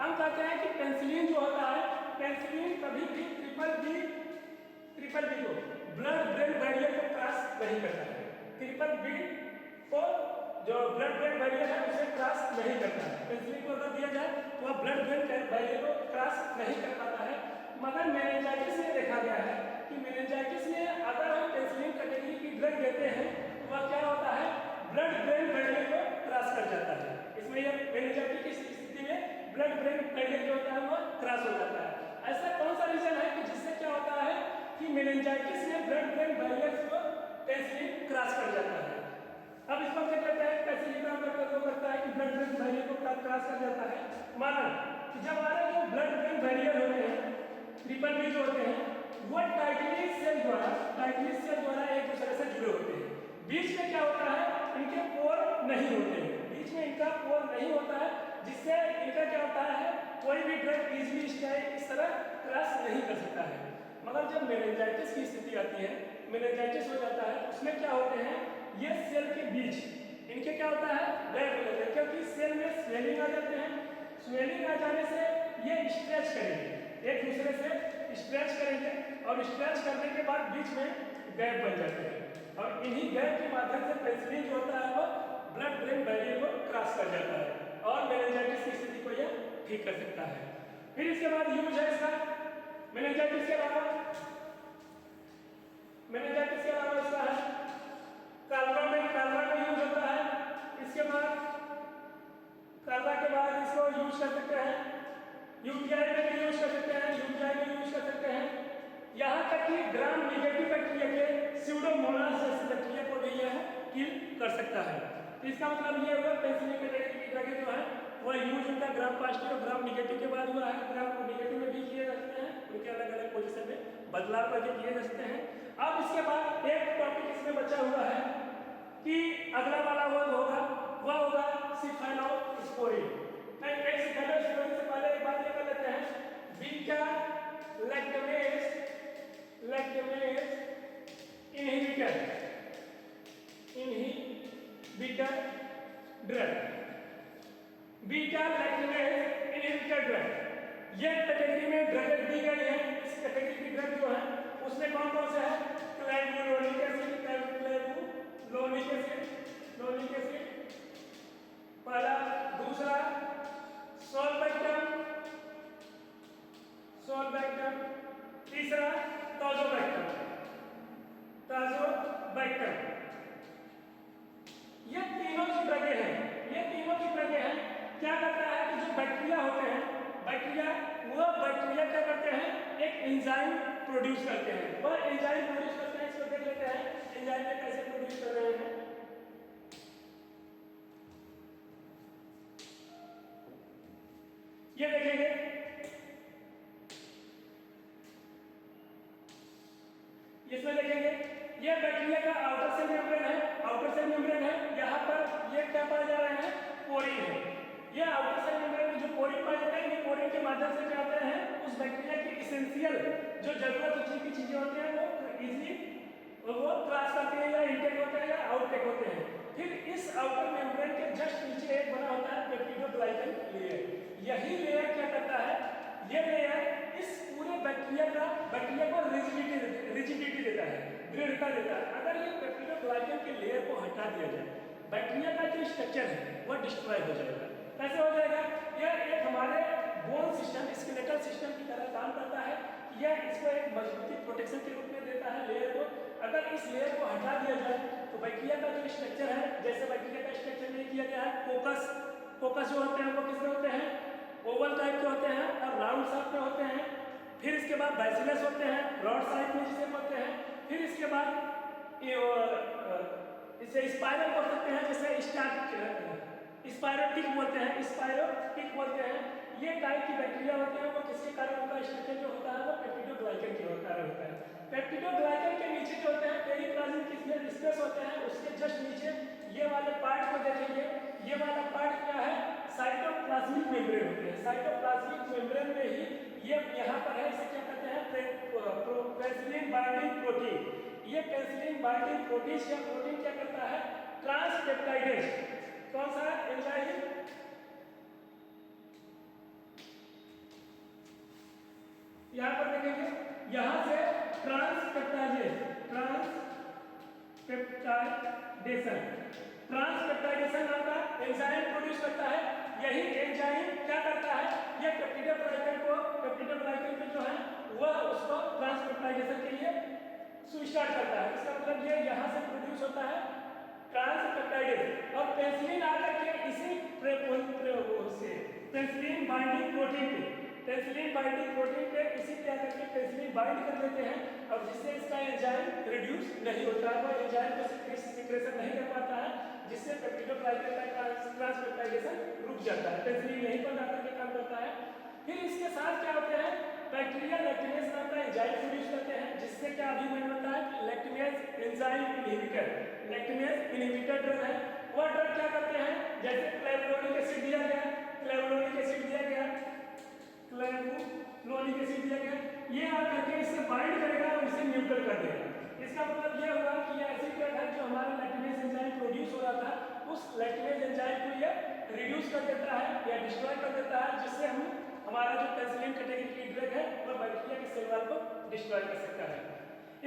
हम कहते हैं कि पेनिसिलिन जो होता है, पेनिसिलिन कभी भी ट्रिपल बी को ब्लड ब्रेन बैरियर को क्रॉस नहीं करता है। ट्रिपल बी को जो ब्लड ब्रेन बैरियर है उसे क्रॉस नहीं करता है। पेनिसिलिन को अगर दिया जाए तो वह ब्लड ब्रेन बैरियर को क्रॉस नहीं कर पाता है। मगर मेनिंजाइटिस में देखा गया है कि मेनिंजाइटिस में अगर हम पेनिसिलिन कैटेगरी की ड्रग देते हैं तो वह क्या होता है ब्लड ब्रेन बैरियर को क्रॉस कर जाता है। इसमें यह मेनिंजाइटिस की स्थिति में ब्लड ब्रेन बैरियर जो होता है वह क्रॉस हो जाता है। ऐसा कौन सा रीजन है कि जिससे क्या होता है कि मेनिंजाइटिस में ब्लड ब्रेन बैरियर को पेनिसिलिन क्रॉस कर जाता है। अब इस पर क्या कहते हैं पेनिसिलिन काम करता है कि ब्लड ब्रेन बैरियर को क्रॉस कर जाता है। माना कि जब हमारे जो ब्लड ब्रेन बैरियर होते हैं ट्रिपल बी जो होते हैं वो टाइटली सेल द्वारा एक दूसरे से जुड़े होते हैं। बीच में क्या होता है इनके पोर नहीं होते हैं, बीच में इनका पोर नहीं होता है जिससे इनका क्या होता है कोई भी ड्रग इजीली इस तरह क्रॉस नहीं कर सकता है। मगर जब मेनिंजाइटिस की स्थिति आती है, मेनिंजाइटिस हो जाता है उसमें क्या होते हैं ये सेल के बीच इनके क्या होता है गैप हो जाता है क्योंकि सेल में स्वेलिंग आ जाते हैं। स्वेलिंग आ जाने से ये स्ट्रेच करेंगे, एक दूसरे से स्ट्रेच करेंगे और स्ट्रेच करने के बाद बीच में गैप बन जाते हैं और इन्हीं गैप के माध्यम से पेनिसिलिन जो होता है वो ब्लड ब्रेन बैरियर को क्रॉस कर जाता है और मेनिंजाइटिस की स्थिति को यह ठीक कर सकता है। फिर इसके बाद यूज है इसका मेनिंजाइटिस के अलावा इसका है कालरा में यूज होता है। इसके बाद कालरा के बाद इसको यूज कर सकते हैं यूटीआई में भी यूज कर सकते हैं। यहाँ तक कि ग्राम निगेटिव बैक्टीरिया के स्यूडोमोनास जैसे बैक्टीरिया को भी यह किल कर सकता है। तो इसका मतलब ये हुआ पेनिसिलिन कैटेगरी की ड्रग जो है वह यूज उनका ग्राम पॉजिटिव और ग्राम निगेटिव के बाद हुआ है। ग्राम निगेटिव में भी किए जा सकते हैं, उनके अलग अलग पोजीशन में बदलाव करके किए जा सकते हैं। अब इसके बाद एक टॉपिक इसमें बचा हुआ है कि अगला वाला वह होगा सिफाइलोस्पोरिन। सिफाइलोस्पोरिन से पहले एक बात ये कर लेते हैं beta lactamase inhibitor drug, beta lactamase inhibitor drug ये कैटेगरी में ड्रग दी गई है। इस कैटेगरी की ड्रग जो है उसमें कौन कौन से है क्लेवुलोनिक एसिड पहला, दूसरा सॉल्बैक्टम, तीसरा टाज़ोबैक्टम। ये तीनों जो ड्रगें हैं क्या करता है कि जो बैक्टीरिया होते हैं बैक्टीरिया क्या करते हैं एक एंजाइम प्रोड्यूस करते हैं। वह एंजाइम प्रोड्यूस करते हैं, इसको देख लेते हैं एंजाइम में कैसे प्रोड्यूस कर रहे हैं। ये देखेंगे इसमें देखेंगे ये बैक्टीरिया का आउटर सेल मेम्ब्रेन है। यहाँ पर ये क्या पाए जा रहे हैं पोरिन है। ये आउटर सेल मेम्ब्रेन में जो पोरिन पाए जाते हैं ये पोरिन के माध्यम से क्या होते हैं उस बैक्टीरिया की इसेंशियल जो जरूरत की चीजें होती हैं वो इजीली वो क्रॉस करते हैं या इनटेक होते हैं या आउटटेक होते हैं। फिर इस आउटर मेम्ब्रेन के जस्ट नीचे एक बना होता है पेप्टिडोग्लाइकन लेयर। यही लेयर क्या करता है ये लेयर इस पूरे बैक्टीरिया को रिजिडिटी देता है, दृढ़ता देता है। अगर ये पेप्टिडोग्लाइकन के लेयर को हटा दिया जाए बैक्टीरिया का जो स्ट्रक्चर है वह डिस्ट्रॉय हो जाएगा। कैसे हो जाएगा? यह एक हमारे बोन सिस्टम स्केलेटल सिस्टम की तरह काम करता है। यह इसको एक मजबूती प्रोटेक्शन के रूप में देता है लेयर को। अगर इस लेयर को हटा दिया जाए तो बैक्टीरिया का जो स्ट्रक्चर है, जैसे बैक्टीरिया का स्ट्रक्चर में किया गया है फोकस जो होते हैं वो किसमें होते हैं, ओवल टाइप के होते हैं और राउंड शेप में होते हैं। फिर इसके बाद बैसिलस होते हैं, रॉड शेप में जिसे बोलते हैं। फिर इसके बाद इसे स्पाइरल बोल सकते हैं, जिसे स्पायरोटिक बोलते हैं, स्पायरोटिक बोलते हैं। ये टाइप की बैक्टीरिया होते हैं, वो किसके कारण उनका स्ट्रक्चर जो होता है वो पेप्टिडोग्लाइकन के कारण होता है। पेप्टिडोग्लाइकन के नीचे जो होते हैं पेरिप्लाज्मिक किसमें स्पेस होते हैं, उसके जस्ट नीचे ये वाले पार्ट को देखेंगे, ये वाला पार्ट क्या है, साइटोप्लाज्मिक मेम्ब्रेन होते हैं। साइटोप्लाज्मिक मेम्ब्रेन में ही ये यहाँ पर है, इसे क्या कहते हैं, पेनिसिलिन बाइंडिंग प्रोटीन। ये पेनिसिलिन बाइंडिंग प्रोटीन या प्रोटीन क्या करता है, ट्रांसपेप्टाइडेज। कौन सा एंजाइम, यहाँ पर देखेंगे, यहाँ से ट्रांसपेप्टाइडेशन नाम का एंजाइम प्रोड्यूस करता है। यही एंजाइम क्या करता है, ये पेप्टिडोग्लाइकन जो है वह उसको ट्रांसपेप्टाइडेशन के लिए स्टार्ट करता है। इसका मतलब ये यहाँ से प्रोड्यूस होता है ट्रांसपेप्टाइडेज, और पेनिसिलिन आकर के इसी पेनिसिलिन बाइंडिंग प्रोटीन पे इसी पे आकर के पेनिसिलिन बाइंड कर देते हैं, और जिससे इसका एंजाइम रिड्यूस नहीं होता है, वो एंजाइम को सिक्रेशन नहीं कर पाता है, जिससे पेप्टिडोग्लाइकन का ट्रांसपेप्टाइडेशन रुक जाता है, पेनिसिलिन यहीं पर जाकर के काम करता है। फिर इसके साथ क्या होते हैं, बैक्टीरिया लैक्टिनेज नाम का एंजाइम प्रोड्यूस करते हैं, जिससे क्या अभी मैंने बताया लैक्टिनेज एंजाइम इनहिबिटर, लैक्टिनेज इनहिबिटर ड्रग है। वह ड्रग क्या करते हैं, जैसे क्लेवुलोनिक एसिड दिया गया, ये आकर के इससे बाइंड करेगा और इसे न्यूट्रल कर देगा। इसका मतलब ये हुआ कि ये ऐसी ड्रग है जो हमारा लैक्टिनेज एंजाइम प्रोड्यूस हो रहा था, उस लैक्टिनेज एंजाइम को ये रिड्यूस कर देता है या डिस्ट्रॉय कर देता है, जिससे हम हमारा जो पेनिसिलिन कैटेगरी की ड्रग है वह बैक्टीरिया के सेल वॉल को डिस्ट्रॉय कर सकता है।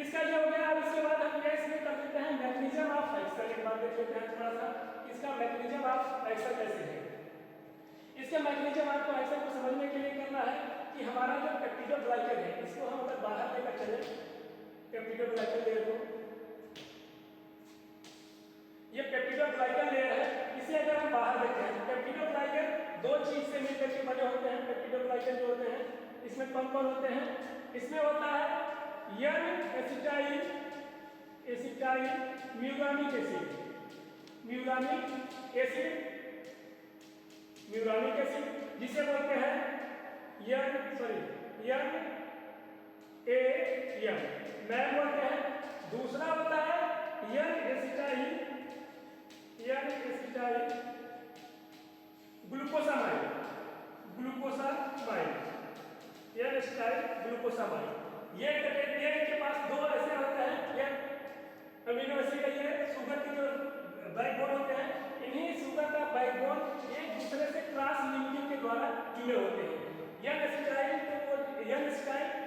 इसका ये हो गया। अब इसके बाद हम ये इसमें कर लेते हैं मैकेनिज्म ऑफ एक्शन, एक बार देख लेते हैं थोड़ा सा इसका मैकेनिज्म ऑफ एक्शन कैसे है। इसके मैकेनिज्म ऑफ एक्शन को समझने के लिए करना है कि हमारा जो पेप्टिडोग्लाइकन है, इसको हम अगर बाहर लेकर चले, पेप्टिडोग्लाइकन लेयर को, ये पेप्टिडोग्लाइकन लेयर है, इसे अगर हम बाहर देखते हैं, पेप्टिडोग्लाइकन दो चीज से मिलकर के बने होते हैं। पेप्टिडोग्लाइकन जो होते हैं इसमें कौन होते हैं, इसमें होता है एन एसिटाइल म्यूरानिक एसिड, जिसे बोलते हैं मैम बोलते हैं। दूसरा होता है एन एसिटाइल ग्लूकोसामाइड, ये के पास दो ऐसे होते हैं, ये अमीनो एसिड है, ये शुगर की जो बैकबोन होते हैं, इन्हीं शुगर का बैकबोन एक दूसरे से क्रॉस लिंकिंग के द्वारा जुड़े होते हैं।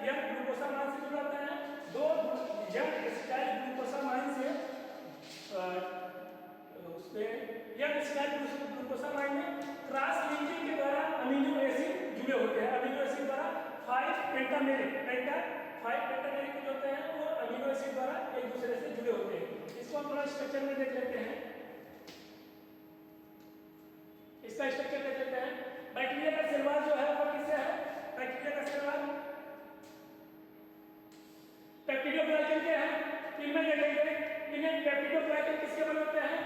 यह ग्लूकोसामाइन से जुड़ा होता है, दो ग्लूकोसामाइन से ग्लूकोसामाइन में क्रॉस लिंकिंग के द्वारा अमीनो एसिड जुड़े होते हैं। अमीनो एसिड द्वारा 5 पेंटामेरिक जो होते हैं वो अमीनो एसिड द्वारा एक दूसरे से जुड़े होते हैं। इसको हम थोड़ा स्ट्रक्चर में देख लेते हैं, इसका स्ट्रक्चर देख लेते हैं। बैक्टीरिया का सेल वॉल जो है वो किससे है, बैक्टीरिया का सेल वॉल पेप्टिडोग्लाइकन के हैं, इनमें देखेंगे इन्हें पेप्टिडोग्लाइकन किसके बने होते हैं,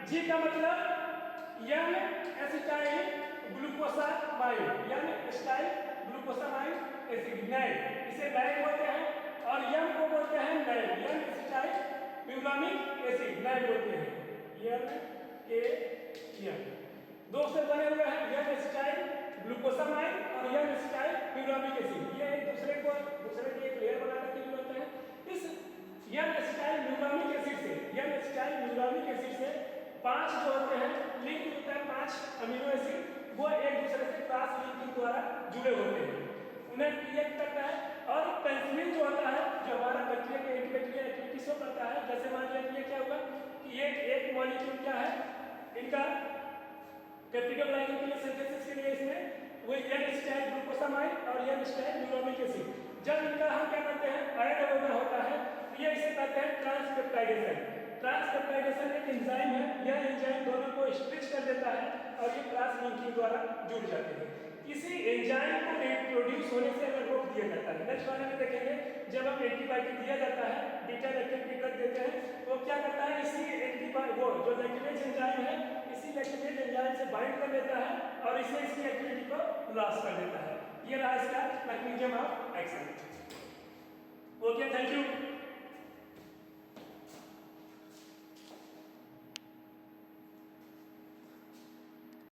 जी का मतलब एन एसिटाइल ग्लूकोसामाइड, एसिड नाइल, इसे नाइल बोलते हैं, और एम को बोलते हैं नाइल, एन एसिटाइल म्यूरानिक एसिड नाइल बोलते हैं। दो से बने हुए हैं, एन एसिटाइल ग्लूकोसामाइड और एन एसिटाइल म्यूरानिक एसिड, ये एक दूसरे की एक लेयर बनाकर के जुड़ते हैं। इस एन एसिटाइल म्यूरानिक एसिड से 5 जो होते हैं लिंक होता है, 5 अमीनो एसिड वो एक दूसरे से क्रॉस लिंकिंग द्वारा जुड़े होते हैं, उन्हें क्रिएट करता है। और पेनिसिलिन जो होता है जो हमारा बैक्टीरिया के एंटीबैक्टीरियल एक्टिविटी शो करता है, जैसे मान लीजिए क्या होगा कि ये एक मॉलिक्यूल क्या है इनका पेप्टिडोग्लाइकन के लिए सिंथेसिस के लिए इसमें वो एन एसिटाइल ग्लूकोसामाइड और एन एसिटाइल म्यूरानिक एसिड, जब इनका हम क्या करते हैं ऐड होता है, ये इसे कहते हैं ट्रांसपेप्टाइडेशन। ट्रांसपेप्टाइडेशन एक एंजाइम है, यह एंजाइम दोनों को स्ट्रेच जाता है और ये क्रॉस लिंकिंग द्वारा जुड़ जाते हैं। किसी एंजाइम को प्रोड्यूस होने से अगर रोक दिया जाता है, नेक्स्ट वाले में देखेंगे, जब हम एंटीबायोटिक दिया जाता है, बीटा लैक्टेम कर देते हैं, तो क्या करता है, इसी एंटीबायोटिक वो जो लैक्टेमेज एंजाइम है, इसी लैक्टेमेज एंजाइम से बाइंड कर लेता है और इससे इसकी एक्टिविटी को लॉस कर देता है। ये रहा इसका mechanism of action. Okay, thank you.